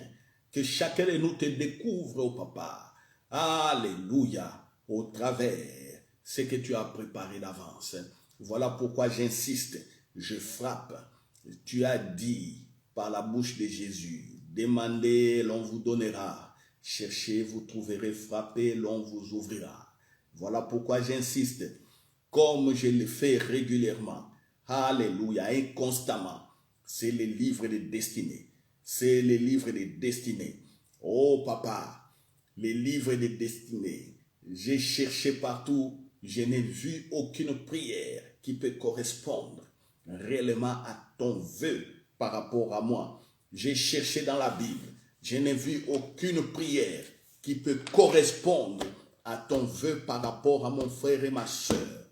Que chacun de nous te découvre, oh papa. Alléluia, au travers ce que tu as préparé d'avance. Voilà pourquoi j'insiste, je frappe. Tu as dit par la bouche de Jésus, demandez, l'on vous donnera. Cherchez, vous trouverez, frappez, l'on vous ouvrira. Voilà pourquoi j'insiste, comme je le fais régulièrement. Alléluia, et constamment. C'est le livre de destinée. C'est le livre de destinée. Oh papa, les livres de destinée. J'ai cherché partout, je n'ai vu aucune prière qui peut correspondre réellement à ton vœu par rapport à moi. J'ai cherché dans la Bible, je n'ai vu aucune prière qui peut correspondre à ton vœu par rapport à mon frère et ma soeur.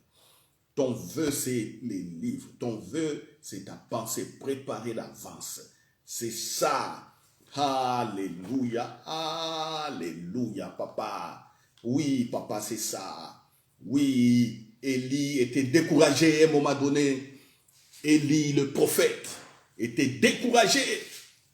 Ton vœu, c'est les livres. Ton vœu, c'est ta pensée préparée d'avance. C'est ça. Alléluia. Alléluia, papa. Oui, papa, c'est ça. Oui, Élie était découragé à un moment donné. Élie, le prophète, était découragé.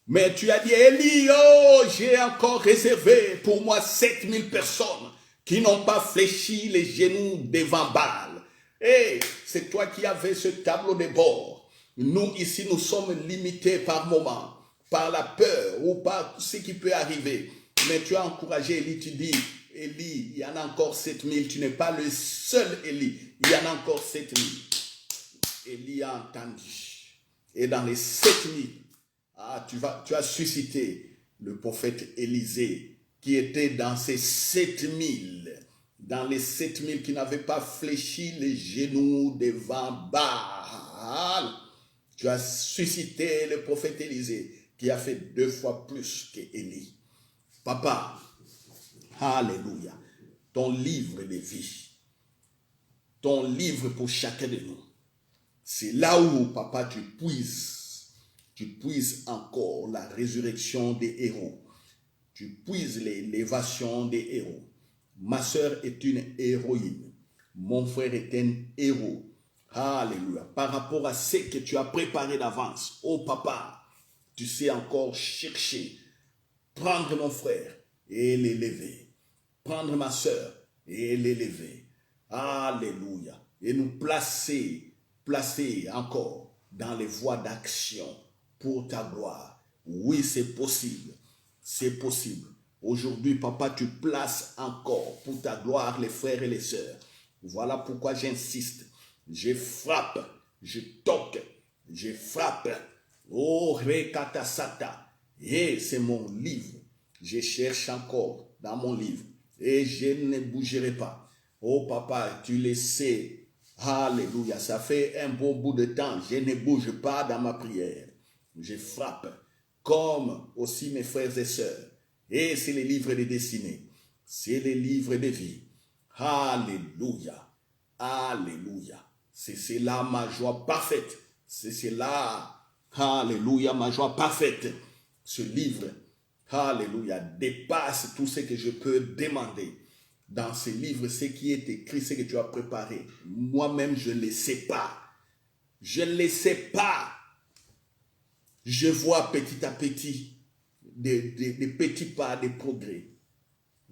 Mais tu as dit, Élie, oh, j'ai encore réservé pour moi 7000 personnes qui n'ont pas fléchi les genoux devant Baal. Et c'est toi qui avais ce tableau de bord. Nous, ici, nous sommes limités par moment, par la peur ou par tout ce qui peut arriver. Mais tu as encouragé Élie, tu dis, Élie, il y en a encore 7000. Tu n'es pas le seul Élie. Il y en a encore 7000. Élie a entendu. Et dans les 7000, tu as suscité le prophète Élisée qui était dans ces 7000. Dans les 7000 qui n'avaient pas fléchi les genoux devant Baal. Tu as suscité le prophète Élisée qui a fait 2 fois plus qu'Élie. Papa, alléluia, ton livre de vie, ton livre pour chacun de nous, c'est là où, papa, tu puises encore la résurrection des héros, tu puises l'élévation des héros. Ma sœur est une héroïne, mon frère est un héros, alléluia, par rapport à ce que tu as préparé d'avance. Oh papa, tu sais encore chercher, prendre mon frère et l'élever, prendre ma sœur et l'élever, alléluia, et nous placer encore dans les voies d'action pour ta gloire. Oui, c'est possible, c'est possible. Aujourd'hui, papa, tu places encore pour ta gloire les frères et les sœurs. Voilà pourquoi j'insiste, je frappe, je toque, je frappe. Oh, Rekatasata. Et c'est mon livre. Je cherche encore dans mon livre. Et je ne bougerai pas. Oh, papa, tu le sais. Alléluia. Ça fait un bon bout de temps. Je ne bouge pas dans ma prière. Je frappe. Comme aussi mes frères et sœurs. Et c'est les livres de destinée. C'est les livres de vie. Alléluia. Alléluia. C'est là ma joie parfaite. C'est là. Alléluia, ma joie parfaite. Ce livre, alléluia, dépasse tout ce que je peux demander. Dans ce livre, ce qui est écrit, ce que tu as préparé, moi-même, je ne le sais pas. Je ne le sais pas. Je vois petit à petit des petits pas, des progrès.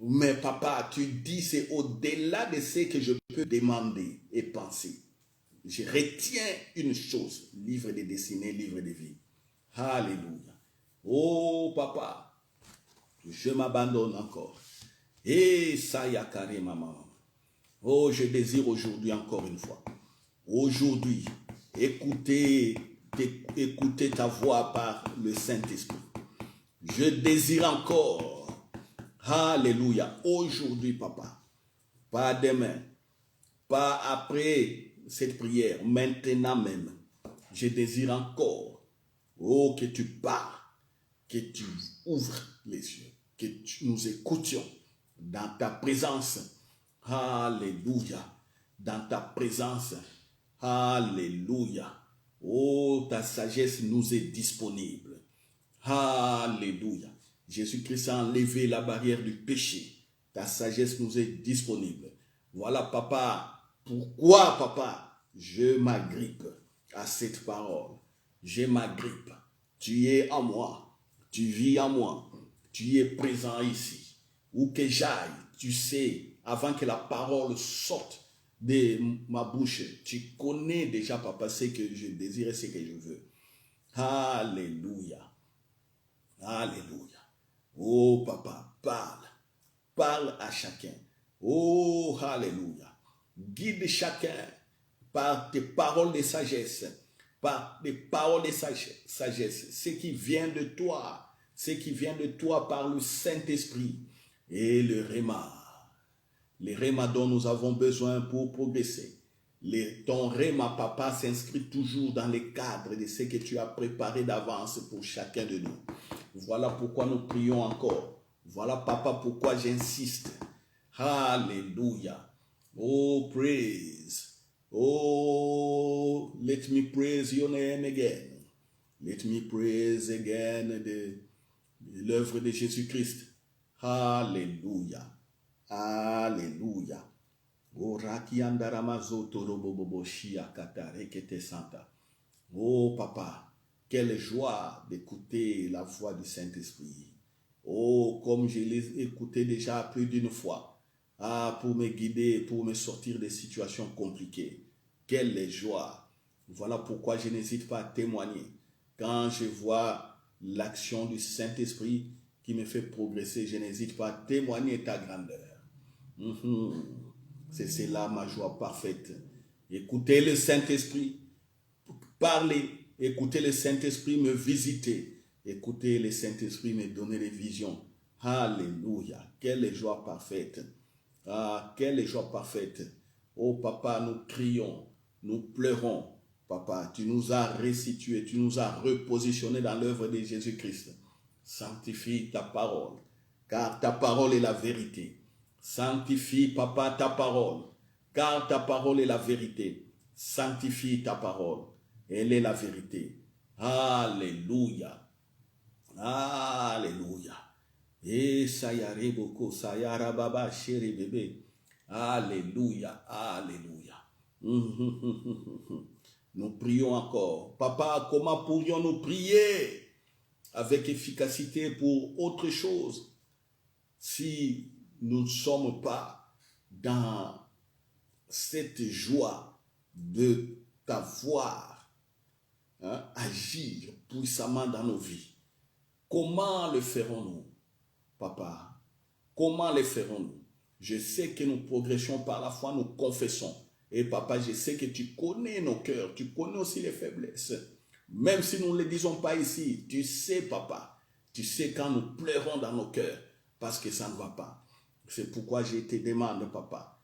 Mais papa, tu dis c'est au-delà de ce que je peux demander et penser. Je retiens une chose, livre de destinée, livre de vie. Alléluia. Oh papa, je m'abandonne encore. Et ça y a carré maman. Oh, je désire aujourd'hui encore une fois. Aujourd'hui, écouter ta voix par le Saint-Esprit. Je désire encore. Alléluia. Aujourd'hui, papa. Pas demain. Pas après cette prière. Maintenant même. Je désire encore. Oh, que tu parles. Que tu ouvres les yeux. Que nous écoutions dans ta présence. Alléluia. Dans ta présence. Alléluia. Oh, ta sagesse nous est disponible. Alléluia. Jésus-Christ a enlevé la barrière du péché. Ta sagesse nous est disponible. Voilà, papa. Pourquoi, papa, je m'agrippe à cette parole. Je m'agrippe. Tu es en moi. Tu vis en moi. Tu es présent ici. Où que j'aille, tu sais, avant que la parole sorte de ma bouche, tu connais déjà, papa, ce que je désire et ce que je veux. Alléluia. Alléluia. Oh, papa, parle. Parle à chacun. Oh, alléluia. Guide chacun par tes paroles de sagesse. Par tes paroles de sagesse. Ce qui vient de toi. Ce qui vient de toi par le Saint-Esprit. Et le réma. Les rémas dont nous avons besoin pour progresser. Ton réma, papa, s'inscrit toujours dans les cadres de ce que tu as préparé d'avance pour chacun de nous. Voilà pourquoi nous prions encore. Voilà, papa, pourquoi j'insiste. Alléluia. Oh, praise. Oh, let me praise your name again. Let me praise again l'œuvre de Jésus-Christ. Alléluia. Alléluia. Oh papa, quelle joie d'écouter la voix du Saint-Esprit. Oh, comme je l'ai écouté déjà plus d'une fois, pour me guider, pour me sortir des situations compliquées. Quelle joie. Voilà pourquoi je n'hésite pas à témoigner. Quand je vois l'action du Saint-Esprit qui me fait progresser, je n'hésite pas à témoigner ta grandeur. C'est là ma joie parfaite. Écoutez le Saint-Esprit parler, écoutez le Saint-Esprit me visiter, écoutez le Saint-Esprit me donner des visions. Alléluia, quelle joie parfaite. Ah, quelle joie parfaite. Oh papa, nous crions, nous pleurons. Papa, tu nous as restitués, tu nous as repositionnés dans l'œuvre de Jésus-Christ. Sanctifie ta parole, car ta parole est la vérité. Sanctifie, papa, ta parole, car ta parole est la vérité. Sanctifie ta parole, elle est la vérité. Alléluia. Alléluia. Et sayare boko, sayara baba, chéri bébé. Alléluia, alléluia. Nous prions encore. Papa, comment pourrions-nous prier avec efficacité pour autre chose si nous ne sommes pas dans cette joie de t'avoir agir puissamment dans nos vies? Comment le ferons-nous, papa? Comment le ferons-nous? Je sais que nous progressons par la foi, nous confessons. Et papa, je sais que tu connais nos cœurs, tu connais aussi les faiblesses. Même si nous ne les disons pas ici, tu sais, papa, tu sais quand nous pleurons dans nos cœurs parce que ça ne va pas. C'est pourquoi je te demande, papa,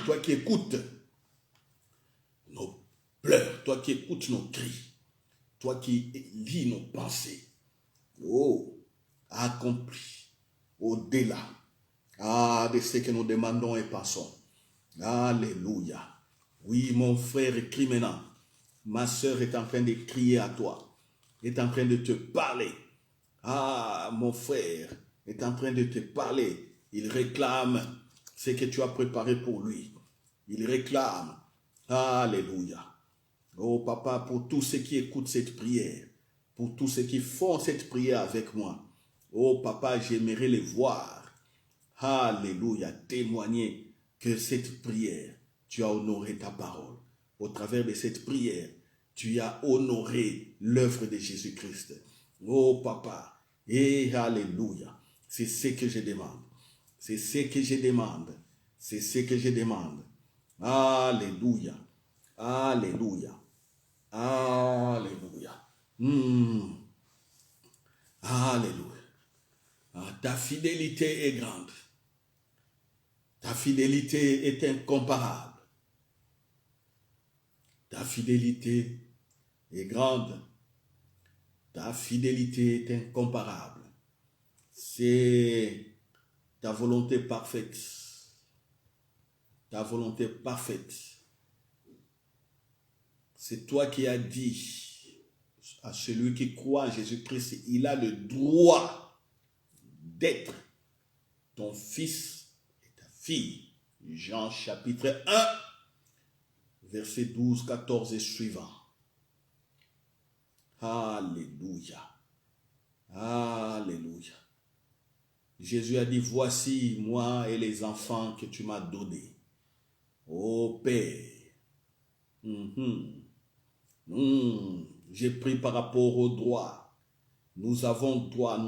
toi qui écoutes nos pleurs, toi qui écoutes nos cris, toi qui lis nos pensées, oh, accomplis au-delà de ce que nous demandons et pensons. Alléluia. Oui, mon frère écrit maintenant. Ma soeur est en train de crier à toi, est en train de te parler. Ah, mon frère est en train de te parler. Il réclame ce que tu as préparé pour lui. Il réclame. Alléluia. Oh papa, pour tous ceux qui écoutent cette prière, pour tous ceux qui font cette prière avec moi, oh papa, j'aimerais les voir. Alléluia, témoigner que cette prière, tu as honoré ta parole. Au travers de cette prière, tu as honoré l'œuvre de Jésus-Christ. Oh papa, et alléluia, c'est ce que je demande. C'est ce que je demande. C'est ce que je demande. Alléluia. Alléluia. Alléluia. Alléluia. Ta fidélité est grande. Ta fidélité est incomparable. Ta fidélité est grande. Ta fidélité est incomparable. C'est ta volonté parfaite. Ta volonté parfaite. C'est toi qui as dit à celui qui croit en Jésus-Christ, il a le droit d'être ton fils et ta fille. Jean chapitre 1, versets 12, 14 et suivant. Alléluia. Alléluia. Jésus a dit, voici moi et les enfants que tu m'as donnés. Ô Père, j'ai pris par rapport au droit. Nous avons droit,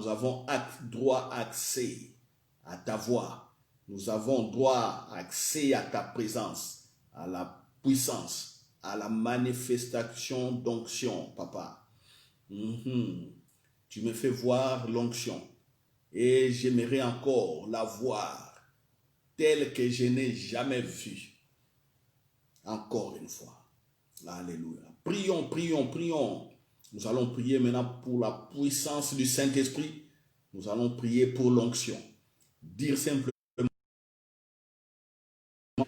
droit accès à ta voix. Nous avons droit accès à ta présence, à la puissance, à la manifestation d'onction, papa. Tu me fais voir l'onction et j'aimerais encore la voir telle que je n'ai jamais vue. Encore une fois. Alléluia. Prions, prions, prions. Nous allons prier maintenant pour la puissance du Saint-Esprit. Nous allons prier pour l'onction. Dire simplement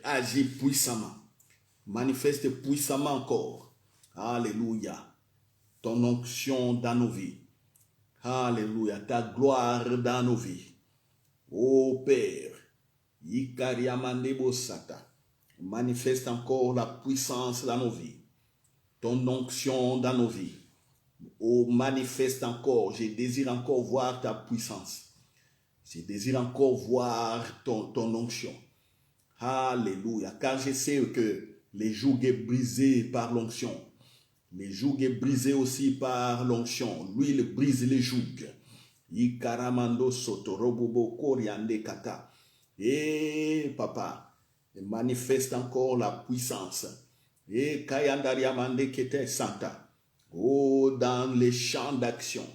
Agis puissamment. Manifeste puissamment encore. Alléluia. Ton onction dans nos vies. Alléluia. Ta gloire dans nos vies. Ô Père, manifeste encore la puissance dans nos vies. Ton onction dans nos vies. Oh, manifeste encore. Je désire encore voir ta puissance. Je désire encore voir ton onction. Alléluia. Car je sais que les jougs est brisé par l'onction. Les jougs est brisé aussi par l'onction. L'huile brise les jougs. Ikaramando soto robobo koriande kata. Et papa, manifeste encore la puissance. Et kayandariamande kete santa. Oh, dans les champs d'action.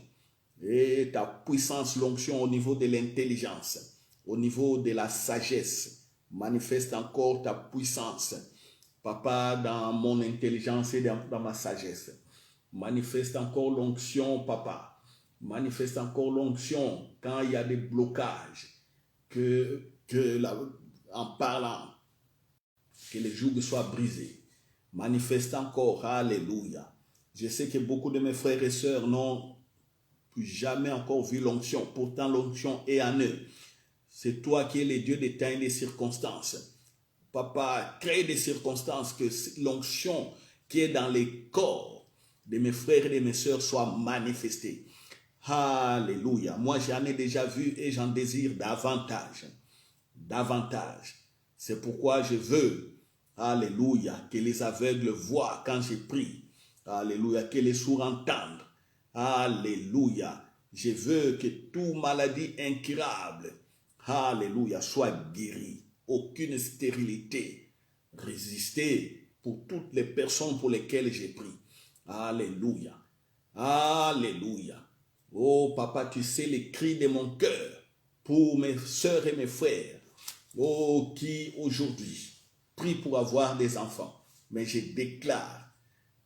Et ta puissance, l'onction au niveau de l'intelligence, au niveau de la sagesse. Manifeste encore ta puissance. Papa, dans mon intelligence et dans ma sagesse. Manifeste encore l'onction, papa. Manifeste encore l'onction quand il y a des blocages. En parlant, que les jougs soient brisés. Manifeste encore, alléluia. Je sais que beaucoup de mes frères et sœurs n'ont plus jamais encore vu l'onction. Pourtant, l'onction est en eux. C'est toi qui es le Dieu des temps et des circonstances. Papa, crée des circonstances que l'onction qui est dans les corps de mes frères et de mes sœurs soit manifestée. Alléluia. Moi, j'en ai déjà vu et j'en désire davantage. Davantage. C'est pourquoi je veux, alléluia, que les aveugles voient quand je prie. Alléluia, que les sourds entendent. Alléluia. Je veux que toute maladie incurable, alléluia, soit guérie. Aucune stérilité. Résister pour toutes les personnes pour lesquelles j'ai pris. Alléluia. Alléluia. Oh papa, tu sais les cris de mon cœur pour mes sœurs et mes frères. Oh, qui aujourd'hui prient pour avoir des enfants. Mais je déclare,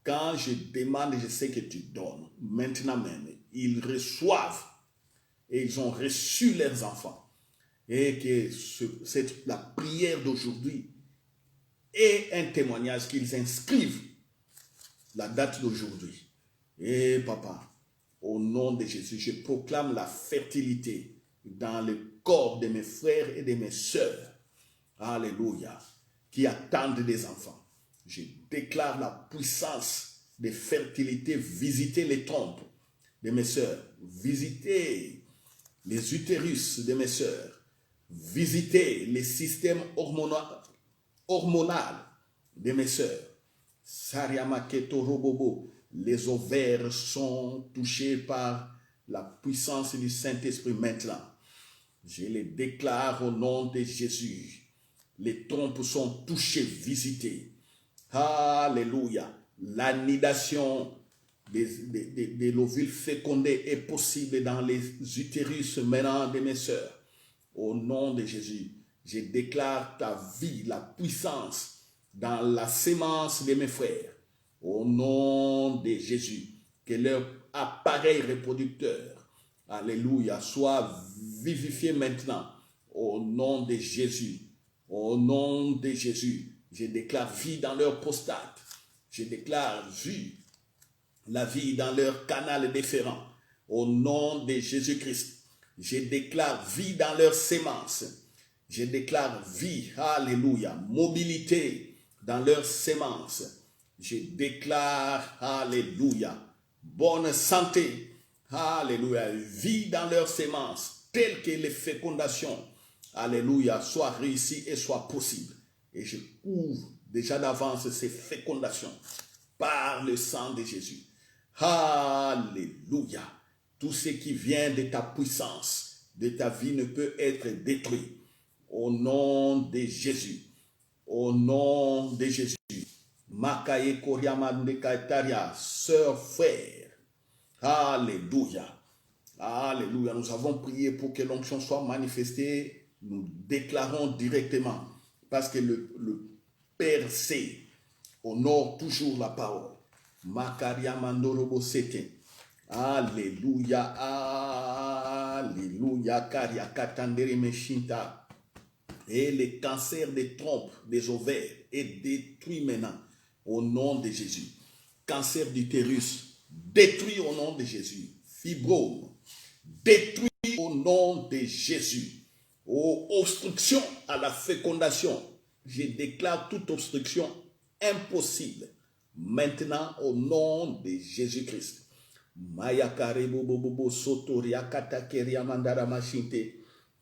quand je demande, je sais que tu donnes. Maintenant même, ils reçoivent et ils ont reçu leurs enfants. Et que la prière d'aujourd'hui est un témoignage qu'ils inscrivent la date d'aujourd'hui. Et papa, au nom de Jésus, je proclame la fertilité dans le corps de mes frères et de mes sœurs. Alléluia. Qui attendent des enfants. Je déclare la puissance de fertilité. Visitez les trompes de mes sœurs. Visitez les utérus de mes sœurs. Visitez les systèmes hormonaux de mes sœurs. Sariamaketo robobo. Les ovaires sont touchés par la puissance du Saint-Esprit maintenant. Je les déclare au nom de Jésus. Les trompes sont touchées, visitées. Alléluia. L'anidation de l'ovule fécondé est possible dans les utérus maintenant de mes sœurs. Au nom de Jésus, je déclare ta vie, la puissance dans la sémence de mes frères. Au nom de Jésus, que leur appareil reproducteur, alléluia, soit vivifié maintenant. Au nom de Jésus, au nom de Jésus, je déclare vie dans leur prostate. Je déclare vie, la vie dans leur canal déférent. Au nom de Jésus-Christ, je déclare vie dans leur sémence. Je déclare vie, alléluia, mobilité dans leur sémence. Je déclare, alléluia, bonne santé, alléluia, vie dans leur sémence, telle que les fécondations, alléluia, soient réussies et soient possibles. Et je couvre déjà d'avance ces fécondations par le sang de Jésus. Alléluia. Tout ce qui vient de ta puissance, de ta vie ne peut être détruit. Au nom de Jésus. Au nom de Jésus. Makaye Koriamande Kaitaria, sœur, frère. Alléluia. Alléluia. Nous avons prié pour que l'onction soit manifestée. Nous déclarons directement. Parce que le Père sait, honore toujours la parole. Makaria Mandorobo Sete. Alléluia. Alléluia. Karia Katandere Meshinta. Et les cancers des trompes, des ovaires, est détruit maintenant au nom de Jésus. Cancer d'utérus, détruit au nom de Jésus. Fibrome, détruit au nom de Jésus. Oh, obstruction à la fécondation, je déclare toute obstruction impossible. Maintenant, au nom de Jésus-Christ.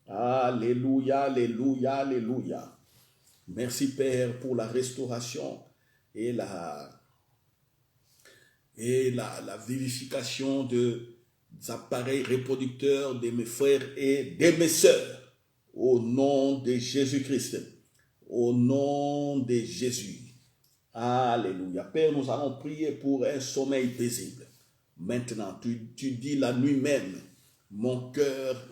Alléluia, alléluia, alléluia. Merci Père pour la restauration et la vérification des appareils reproducteurs de mes frères et de mes sœurs. Au nom de Jésus-Christ. Au nom de Jésus. Alléluia. Père, nous allons prier pour un sommeil paisible. Maintenant, tu dis la nuit même, mon cœur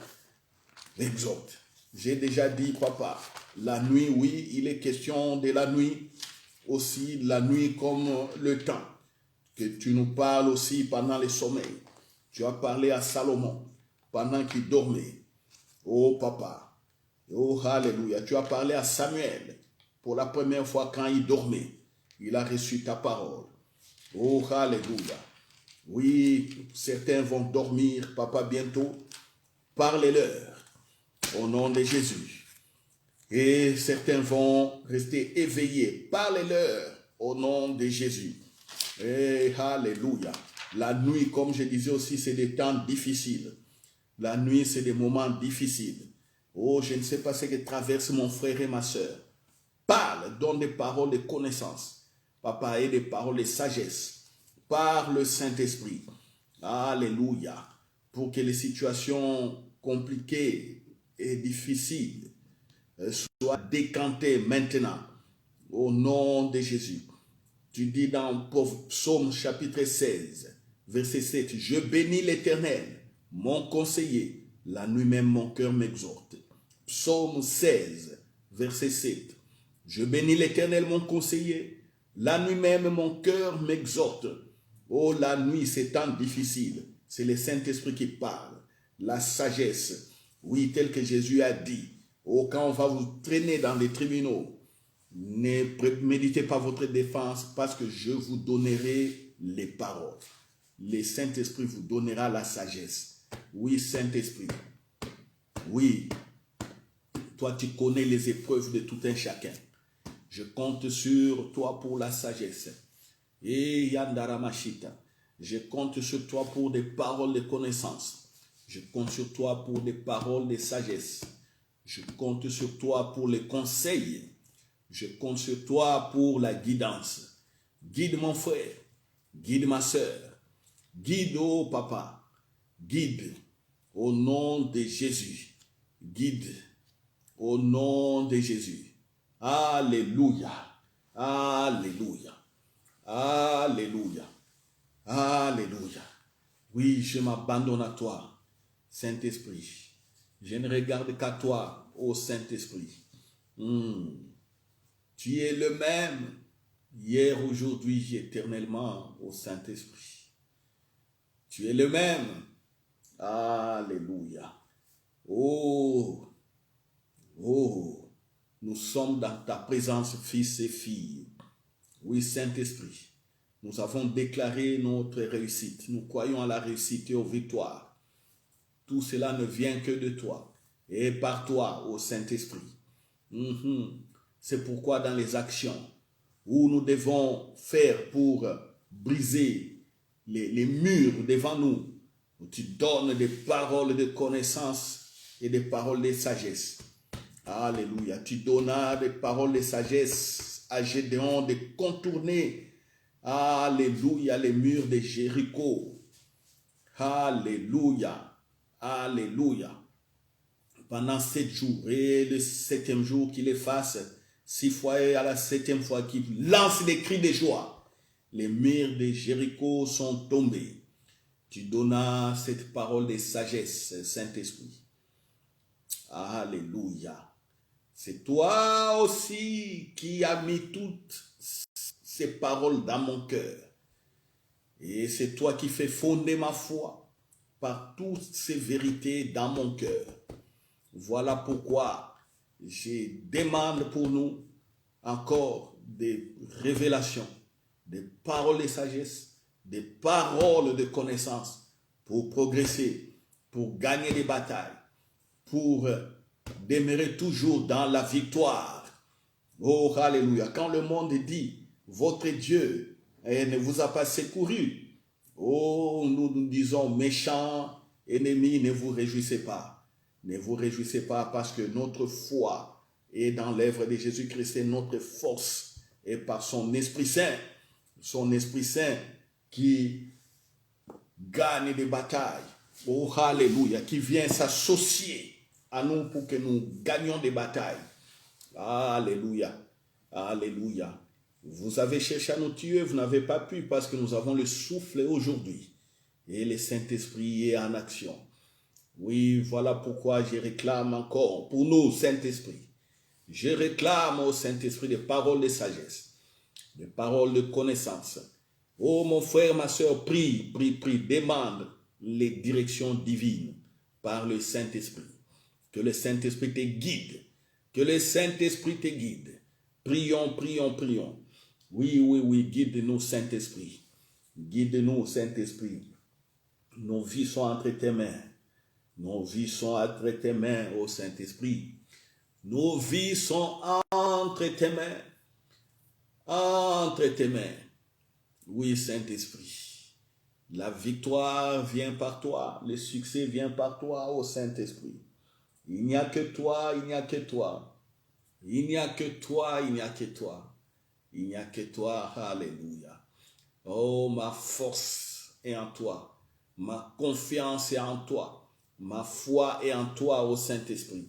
m'exhorte. J'ai déjà dit, papa, la nuit, oui, il est question de la nuit. Aussi, la nuit comme le temps. Que tu nous parles aussi pendant le sommeil. Tu as parlé à Salomon pendant qu'il dormait. Oh, papa. Oh, alléluia. Tu as parlé à Samuel pour la première fois quand il dormait. Il a reçu ta parole. Oh, alléluia. Oui, certains vont dormir, papa, bientôt. Parlez-leur au nom de Jésus. Et certains vont rester éveillés. Parlez-leur au nom de Jésus. Et alléluia. La nuit, comme je disais aussi, c'est des temps difficiles. La nuit, c'est des moments difficiles. Oh, je ne sais pas ce que traverse mon frère et ma soeur. Parle, donne des paroles de connaissance. Papa, et des paroles de sagesse. Par le Saint-Esprit. Alléluia. Pour que les situations compliquées et difficiles soient décantées maintenant. Au nom de Jésus. Tu dis dans Psaume chapitre 16, verset 7, « Je bénis l'Éternel, mon conseiller, la nuit même mon cœur m'exhorte. » Psaume 16, verset 7, « Je bénis l'Éternel, mon conseiller, la nuit même mon cœur m'exhorte. » Oh, la nuit, c'est temps difficile. C'est le Saint-Esprit qui parle. La sagesse, oui, tel que Jésus a dit. Oh, quand on va vous traîner dans les tribunaux, ne méditez pas votre défense parce que je vous donnerai les paroles. Le Saint-Esprit vous donnera la sagesse. Oui, Saint-Esprit. Oui, toi tu connais les épreuves de tout un chacun. Je compte sur toi pour la sagesse. Et Yandaramashita, je compte sur toi pour des paroles de connaissance. Je compte sur toi pour des paroles de sagesse. Je compte sur toi pour les conseils. Je compte sur toi pour la guidance. Guide mon frère, guide ma soeur, guide, oh papa, guide au nom de Jésus. Guide au nom de Jésus. Alléluia, alléluia, alléluia, alléluia. Oui, je m'abandonne à toi, Saint-Esprit. Je ne regarde qu'à toi, ô Saint-Esprit. Tu es le même, hier, aujourd'hui, éternellement, au Saint-Esprit. Tu es le même. Alléluia. Oh, oh, nous sommes dans ta présence, fils et filles. Oui, Saint-Esprit, nous avons déclaré notre réussite. Nous croyons à la réussite et aux victoires. Tout cela ne vient que de toi et par toi, ô Saint-Esprit. C'est pourquoi dans les actions où nous devons faire pour briser les murs devant nous, tu donnes des paroles de connaissance et des paroles de sagesse. Alléluia. Tu donnas des paroles de sagesse à Gédéon de contourner, alléluia, les murs de Jéricho. Alléluia. Alléluia. Pendant 7 jours, et le 7e jour qu'il efface, 6 fois, et à la 7e fois qu'il lance des cris de joie, les murs de Jéricho sont tombés. Tu donnas cette parole de sagesse, Saint-Esprit. Alléluia. C'est toi aussi qui as mis toutes ces paroles dans mon cœur. Et c'est toi qui fais fonder ma foi par toutes ces vérités dans mon cœur. Voilà pourquoi je demande pour nous encore des révélations, des paroles de sagesse, des paroles de connaissance pour progresser, pour gagner des batailles, pour demeurer toujours dans la victoire. Oh, alléluia. Quand le monde dit, votre Dieu ne vous a pas secouru, oh, nous disons, méchants ennemis, ne vous réjouissez pas. Ne vous réjouissez pas parce que notre foi est dans l'œuvre de Jésus-Christ et notre force est par son Esprit Saint qui gagne des batailles. Oh, alléluia, qui vient s'associer à nous pour que nous gagnions des batailles. Alléluia, alléluia. Vous avez cherché à nous tuer, vous n'avez pas pu parce que nous avons le souffle aujourd'hui. Et le Saint-Esprit est en action. Oui, voilà pourquoi je réclame encore pour nous, Saint-Esprit. Je réclame au Saint-Esprit des paroles de sagesse, des paroles de connaissance. Oh mon frère, ma soeur, prie, demande les directions divines par le Saint-Esprit. Que le Saint-Esprit te guide. Que le Saint-Esprit te guide. Prions. Oui, guide-nous, Saint-Esprit. Guide-nous, Saint-Esprit. Nos vies sont entre tes mains. Nos vies sont entre tes mains, ô Saint-Esprit. Nos vies sont entre tes mains. Entre tes mains. Oui, Saint-Esprit. La victoire vient par toi. Le succès vient par toi, ô Saint-Esprit. Il n'y a que toi, il n'y a que toi. Il n'y a que toi, il n'y a que toi. Il n'y a que toi, alléluia. Oh, ma force est en toi. Ma confiance est en toi. Ma foi est en toi, ô Saint-Esprit.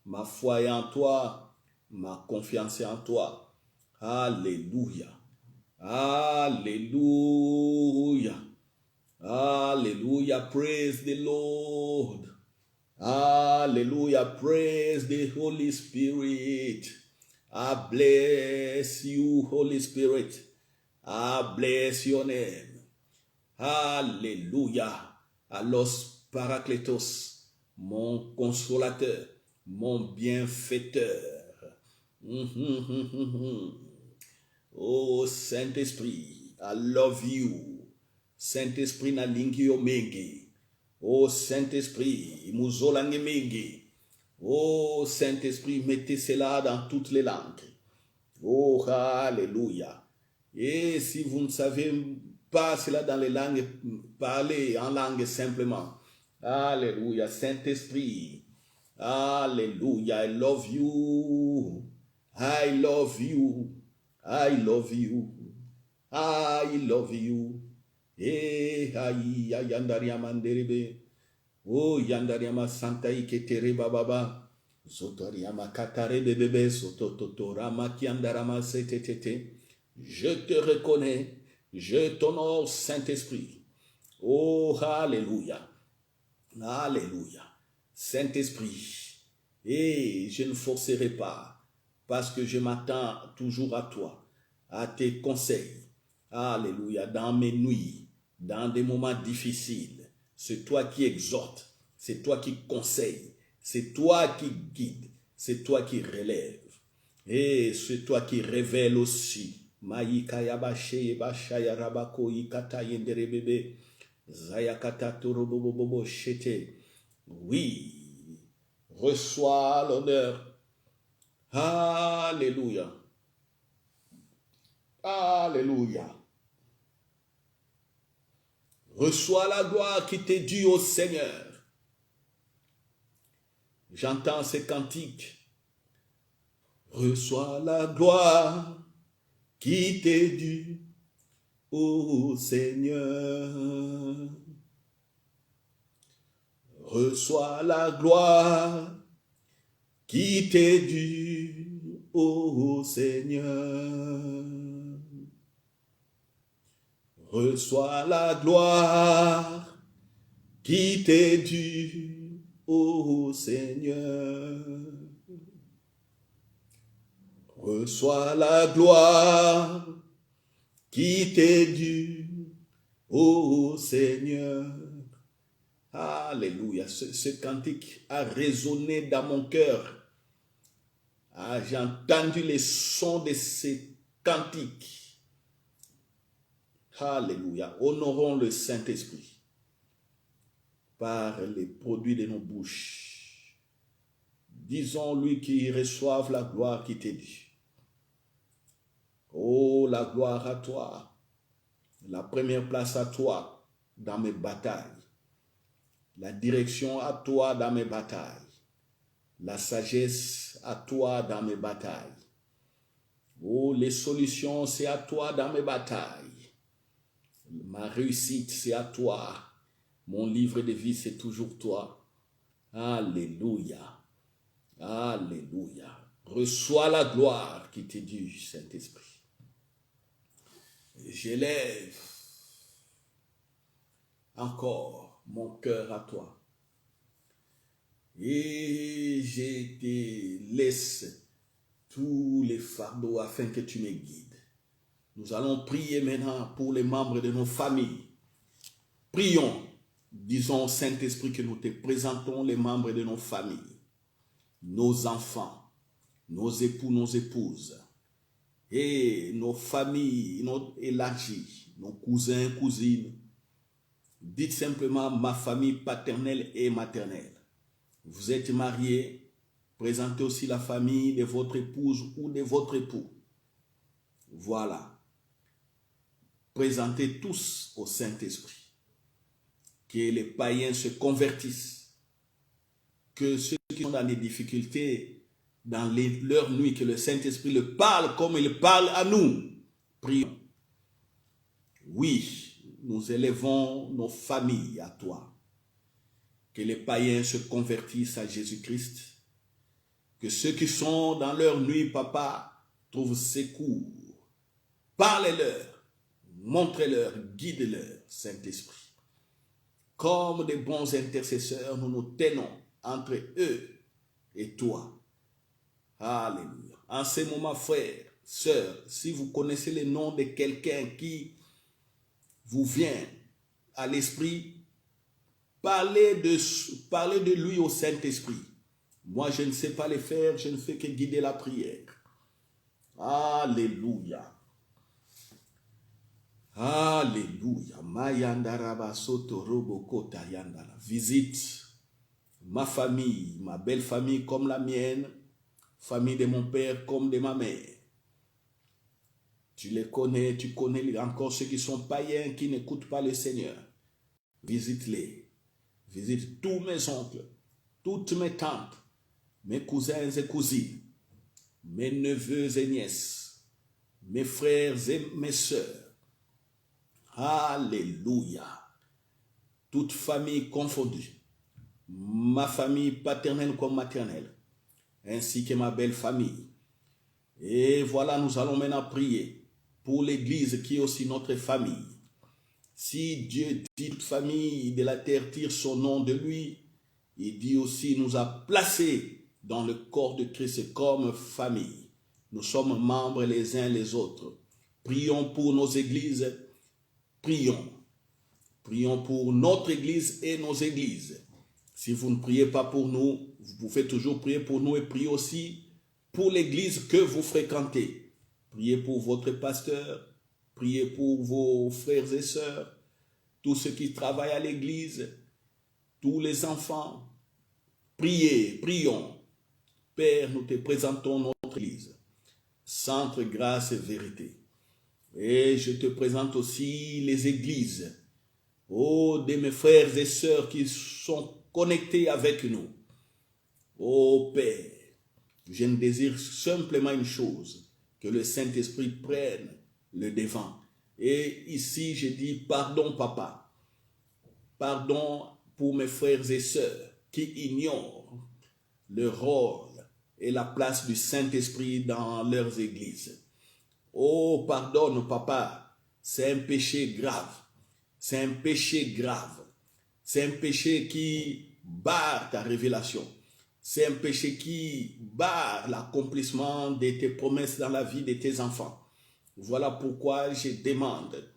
Ma foi est en toi. Ma confiance est en toi. Alléluia. Alléluia. Alléluia. Praise the Lord. Hallelujah. Praise the Holy Spirit. I bless you, Holy Spirit. I bless your name. Alléluia. À los Paracletos, mon consolateur, mon bienfaiteur. Oh, Saint-Esprit, I love you. Saint-Esprit na lingi omengi. Oh, Saint-Esprit, muzolangi mengi. Oh, Saint-Esprit, mettez cela dans toutes les langues. Oh, alléluia. Et si vous ne savez pas cela dans les langues, parlez en langue simplement. Alléluia. Saint-Esprit. Alléluia. I love you. I love you. I love you. I love you. Eh, aïe, aïe, yandaria manderebe. Oh, yandariama santa iketere baba. Zotoriama katare bebebe. Sotototorama kiandarama setetete. Je te reconnais. Je t'honore, Saint-Esprit. Oh, alléluia. Alléluia. Saint-Esprit. Et je ne forcerai pas parce que je m'attends toujours à toi, à tes conseils. Alléluia. Dans mes nuits, dans des moments difficiles, c'est toi qui exhortes, c'est toi qui conseilles, c'est toi qui guides, c'est toi qui relèves. Et c'est toi qui révèles aussi. Maïkaya bashe bashaya rabako ikata yendere bebe zayakata torobobobo shete. Oui, reçois l'honneur. Alléluia. Alléluia. Reçois la gloire qui t'est due au Seigneur. J'entends ces cantiques. Reçois la gloire qui t'est due au Seigneur. Reçois la gloire qui t'est due au Seigneur. Reçois la gloire qui t'est due au Seigneur. Reçois la gloire qui t'est due au Seigneur. Alléluia. Ce cantique a résonné dans mon cœur Ah, j'ai entendu les sons de ces cantiques. Alléluia. Honorons le Saint-Esprit par les produits de nos bouches. Disons-lui qu'il reçoive la gloire qui t'est due. Oh, la gloire à toi. La première place à toi dans mes batailles. La direction à toi dans mes batailles. La sagesse à toi dans mes batailles. Oh, les solutions, c'est à toi dans mes batailles. Ma réussite, c'est à toi. Mon livre de vie, c'est toujours toi. Alléluia. Alléluia. Reçois la gloire qui t'est due, Saint-Esprit. J'élève encore mon cœur à toi. Et je te laisse tous les fardeaux afin que tu me guides. Nous allons prier maintenant pour les membres de nos familles. Prions, disons au Saint-Esprit que nous te présentons les membres de nos familles, nos enfants, nos époux, nos épouses, et nos familles élargies, nos cousins, cousines. Dites simplement ma famille paternelle et maternelle. Vous êtes mariés, présentez aussi la famille de votre épouse ou de votre époux. Voilà. Présentez tous au Saint-Esprit. Que les païens se convertissent. Que ceux qui sont dans des difficultés, dans leur nuit, que le Saint-Esprit le parle comme il parle à nous. Prions. Oui, nous élevons nos familles à toi. Que les païens se convertissent à Jésus-Christ. Que ceux qui sont dans leur nuit, papa, trouvent secours. Parlez-leur, montrez-leur, guidez-leur, Saint-Esprit. Comme des bons intercesseurs, nous nous tenons entre eux et toi. Alléluia. En ces moments, frères, sœurs, si vous connaissez le nom de quelqu'un qui vous vient à l'esprit, parlez de lui au Saint-Esprit. Moi, je ne sais pas le faire, je ne fais que guider la prière. Alléluia. Alléluia. Visite ma famille, ma belle famille comme la mienne, famille de mon père comme de ma mère. Tu les connais, tu connais encore ceux qui sont païens, qui n'écoutent pas le Seigneur. Visite-les. Visite tous mes oncles, toutes mes tantes, mes cousins et cousines, mes neveux et nièces, mes frères et mes sœurs. Alléluia. Toute famille confondue. Ma famille paternelle comme maternelle. Ainsi que ma belle famille. Et voilà, nous allons maintenant prier pour l'Église qui est aussi notre famille. Si Dieu dit toute famille de la terre tire son nom de lui, il dit aussi nous a placés dans le corps de Christ comme famille. Nous sommes membres les uns les autres. Prions pour nos églises. Prions. Prions pour notre église et nos églises. Si vous ne priez pas pour nous, vous pouvez toujours prier pour nous et prier aussi pour l'église que vous fréquentez. Priez pour votre pasteur, priez pour vos frères et sœurs, tous ceux qui travaillent à l'église, tous les enfants. Priez, prions. Père, nous te présentons notre église, centre grâce et vérité. Et je te présente aussi les églises, oh, de mes frères et sœurs qui sont connectés avec nous. Oh Père, je ne désire simplement une chose, que le Saint-Esprit prenne le devant. Et ici, je dis pardon, papa. Pardon pour mes frères et sœurs qui ignorent le rôle et la place du Saint-Esprit dans leurs églises. Oh, pardonne, papa, c'est un péché grave. C'est un péché grave. C'est un péché qui barre ta révélation. C'est un péché qui barre l'accomplissement de tes promesses dans la vie de tes enfants. Voilà pourquoi je demande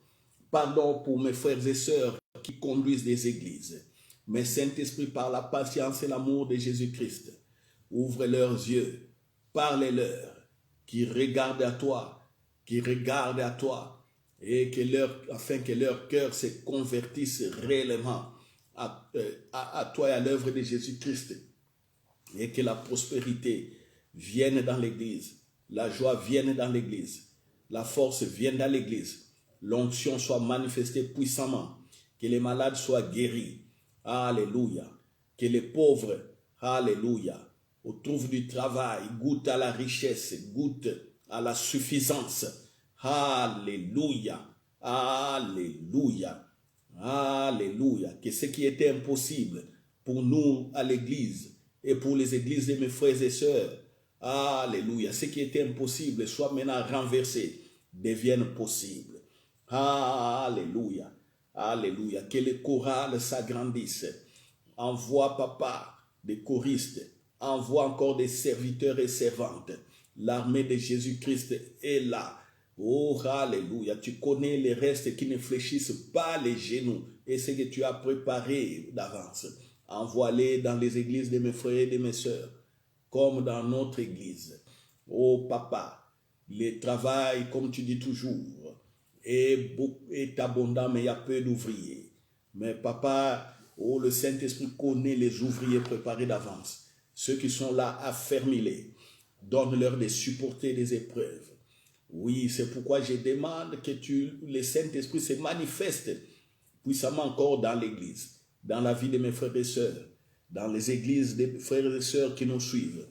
pardon pour mes frères et sœurs qui conduisent des églises. Mais Saint-Esprit, par la patience et l'amour de Jésus-Christ, ouvre leurs yeux parle-leur, qui regardent à toi, et afin que leur cœur se convertisse réellement à toi et à l'œuvre de Jésus-Christ, et que la prospérité vienne dans l'Église, la joie vienne dans l'Église, la force vienne dans l'Église, l'onction soit manifestée puissamment, que les malades soient guéris, alléluia, que les pauvres, alléluia, trouvent du travail, goûtent à la richesse, goûtent à la suffisance, alléluia, alléluia, alléluia, que ce qui était impossible pour nous à l'Église et pour les églises de mes frères et sœurs, alléluia, ce qui était impossible soit maintenant renversé, devienne possible. Alléluia, alléluia, que les chorales s'agrandissent. Envoie, papa, des choristes, envoie encore des serviteurs et servantes. L'armée de Jésus-Christ est là. Oh, alléluia, tu connais les restes qui ne fléchissent pas les genoux et ce que tu as préparé d'avance. Envoie-les dans les églises de mes frères et de mes sœurs, comme dans notre église. Oh, papa, le travail, comme tu dis toujours, est abondant, mais il y a peu d'ouvriers. Mais papa, oh, le Saint-Esprit connaît les ouvriers préparés d'avance. Ceux qui sont là, affermis-les. Donne-leur de supporter des épreuves. Oui, c'est pourquoi je demande que le Saint-Esprit se manifeste puissamment encore dans l'Église, dans la vie de mes frères et sœurs, dans les églises des frères et sœurs qui nous suivent.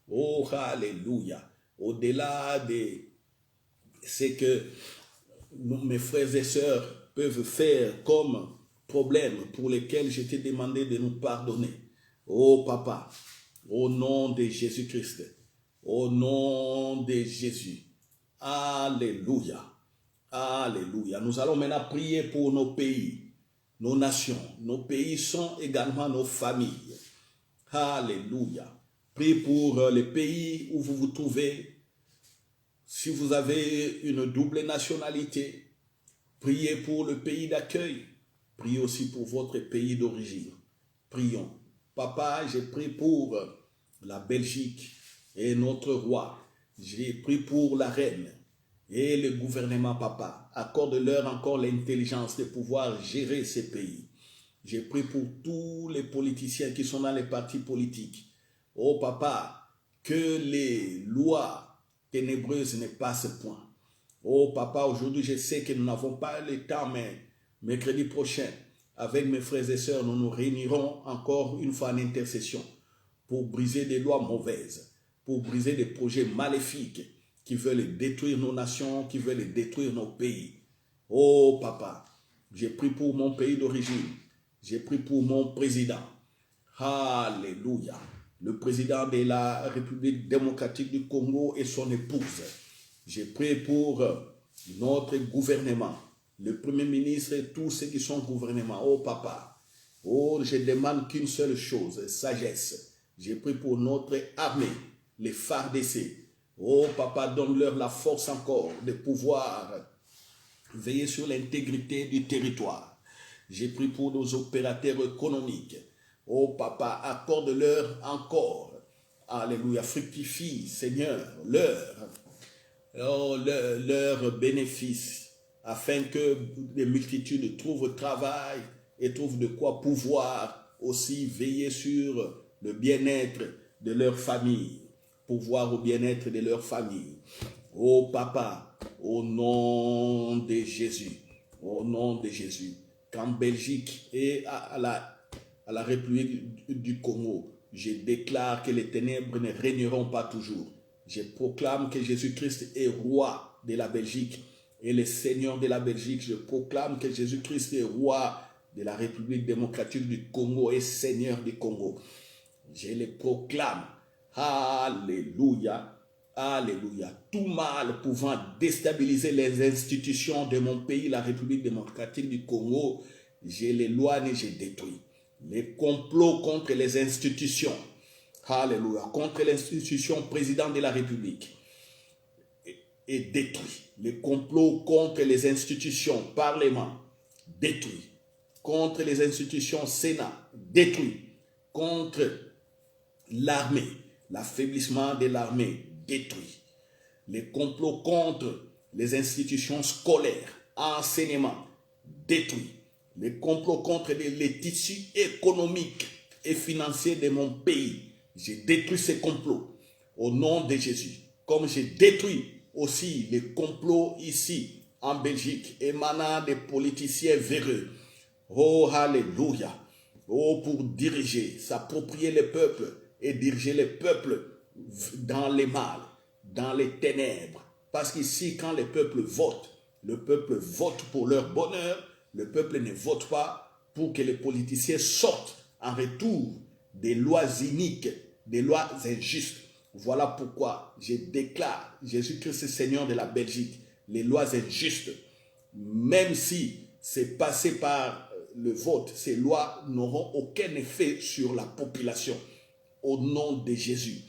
Oh, alléluia. Au-delà de ce que mes frères et sœurs peuvent faire comme problème pour lesquels je t'ai demandé de nous pardonner. Oh, papa, au nom de Jésus-Christ, au nom de Jésus. Alléluia. Alléluia. Nous allons maintenant prier pour nos pays, nos nations. Nos pays sont également nos familles. Alléluia. Priez pour les pays où vous vous trouvez. Si vous avez une double nationalité, priez pour le pays d'accueil. Priez aussi pour votre pays d'origine. Prions. Papa, j'ai prié pour la Belgique et notre roi. J'ai prié pour la reine et le gouvernement, papa. Accorde-leur encore l'intelligence de pouvoir gérer ces pays. J'ai prié pour tous les politiciens qui sont dans les partis politiques. Oh papa, que les lois ténébreuses ne passent point. Oh papa, aujourd'hui je sais que nous n'avons pas le temps, mais mercredi prochain, avec mes frères et sœurs, nous nous réunirons encore une fois en intercession pour briser des lois mauvaises, pour briser des projets maléfiques qui veulent détruire nos nations, qui veulent détruire nos pays. Oh papa, j'ai prié pour mon pays d'origine, j'ai prié pour mon président. Alléluia. Le président de la République démocratique du Congo et son épouse. J'ai prié pour notre gouvernement, le premier ministre et tous ceux qui sont au gouvernement. Oh papa, oh je demande qu'une seule chose, sagesse. J'ai prié pour notre armée, les FARDC. Oh papa, donne-leur la force encore de pouvoir veiller sur l'intégrité du territoire. J'ai prié pour nos opérateurs économiques. Oh papa, accorde-leur encore, alléluia, fructifie, Seigneur, leur bénéfice, afin que les multitudes trouvent travail et trouvent de quoi pouvoir aussi veiller sur le bien-être de leur famille, pouvoir au bien-être de leur famille. Oh papa, au nom de Jésus, qu'en Belgique et à la République du Congo, je déclare que les ténèbres ne régneront pas toujours. Je proclame que Jésus-Christ est roi de la Belgique et le Seigneur de la Belgique. Je proclame que Jésus-Christ est roi de la République démocratique du Congo et Seigneur du Congo. Je le proclame. Alléluia. Alléluia. Tout mal pouvant déstabiliser les institutions de mon pays, la République démocratique du Congo, je l'éloigne et je détruis. Les complots contre les institutions, alléluia, contre l'institution président de la République est détruit. Les complots contre les institutions parlement, détruit. Contre les institutions Sénat, détruit. Contre l'armée, l'affaiblissement de l'armée, détruits. Les complots contre les institutions scolaires, enseignement, détruits. Les complots contre les tissus économiques et financiers de mon pays. J'ai détruit ces complots au nom de Jésus. Comme j'ai détruit aussi les complots ici en Belgique émanant des politiciens véreux. Oh, alléluia. Oh, pour diriger, s'approprier les peuples et diriger les peuples dans les mal, dans les ténèbres. Parce qu'ici, quand les peuples votent, le peuple vote pour leur bonheur, le peuple ne vote pas pour que les politiciens sortent en retour des lois iniques, des lois injustes. Voilà pourquoi je déclare Jésus-Christ Seigneur de la Belgique, les lois injustes, même si c'est passé par le vote, ces lois n'auront aucun effet sur la population. Au nom de Jésus,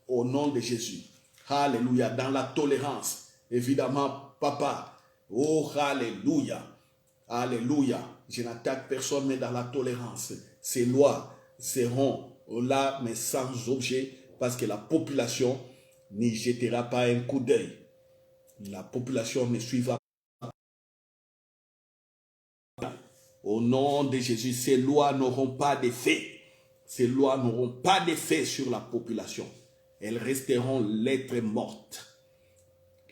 au nom de Jésus. Alléluia, dans la tolérance, évidemment, papa. Oh, alléluia, alléluia. Je n'attaque personne, mais dans la tolérance. Ces lois seront là, mais sans objet, parce que la population n'y jettera pas un coup d'œil. La population ne suivra pas. Au nom de Jésus, ces lois n'auront pas d'effet. Ces lois n'auront pas d'effet sur la population. Elles resteront lettres mortes.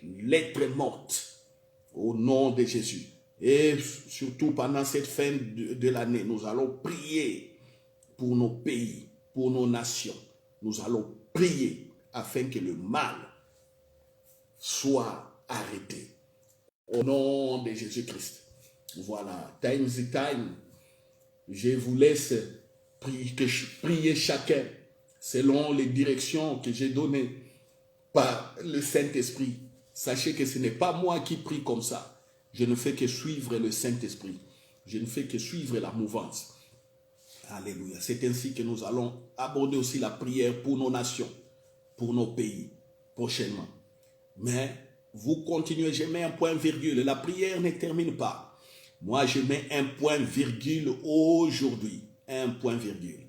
Lettres mortes. Au nom de Jésus. Et surtout pendant cette fin de l'année, nous allons prier pour nos pays, pour nos nations. Nous allons prier afin que le mal soit arrêté. Au nom de Jésus-Christ. Voilà. Time is time. Je vous laisse prier chacun selon les directions que j'ai données par le Saint-Esprit. Sachez que ce n'est pas moi qui prie comme ça. Je ne fais que suivre le Saint-Esprit. Je ne fais que suivre la mouvance. Alléluia. C'est ainsi que nous allons aborder aussi la prière pour nos nations, pour nos pays, prochainement. Mais vous continuez, je mets un point virgule. La prière ne termine pas. Moi, je mets un point virgule aujourd'hui. Un point virgule.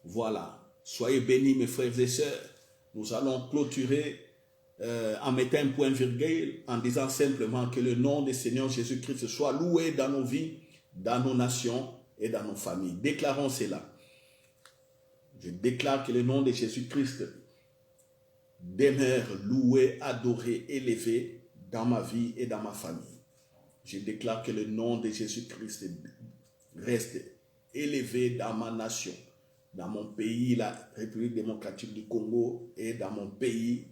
Voilà. Soyez bénis, mes frères et sœurs. Nous allons clôturer en mettant un point virgule, en disant simplement que le nom du Seigneur Jésus-Christ soit loué dans nos vies, dans nos nations et dans nos familles. Déclarons cela. Je déclare que le nom de Jésus-Christ demeure loué, adoré, élevé dans ma vie et dans ma famille. Je déclare que le nom de Jésus-Christ reste élevé dans ma nation, dans mon pays, la République démocratique du Congo, et dans mon pays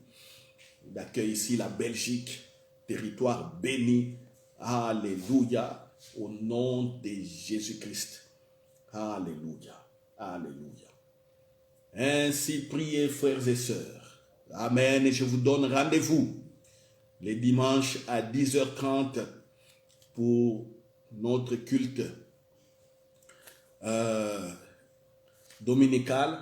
d'accueil ici, la Belgique, territoire béni. Alléluia, au nom de Jésus-Christ. Alléluia, alléluia. Ainsi priez, frères et sœurs. Amen. Et je vous donne rendez-vous les dimanches à 10h30 pour notre culte dominical.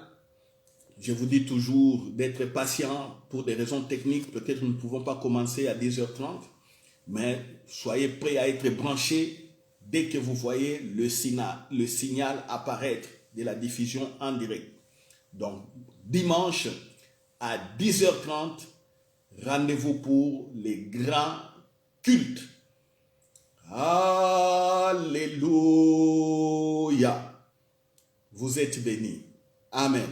Je vous dis toujours d'être patient pour des raisons techniques. Peut-être nous ne pouvons pas commencer à 10h30, mais soyez prêts à être branchés dès que vous voyez le signal apparaître de la diffusion en direct. Donc, dimanche à 10h30, rendez-vous pour les grands cultes. Alléluia. Vous êtes bénis. Amen.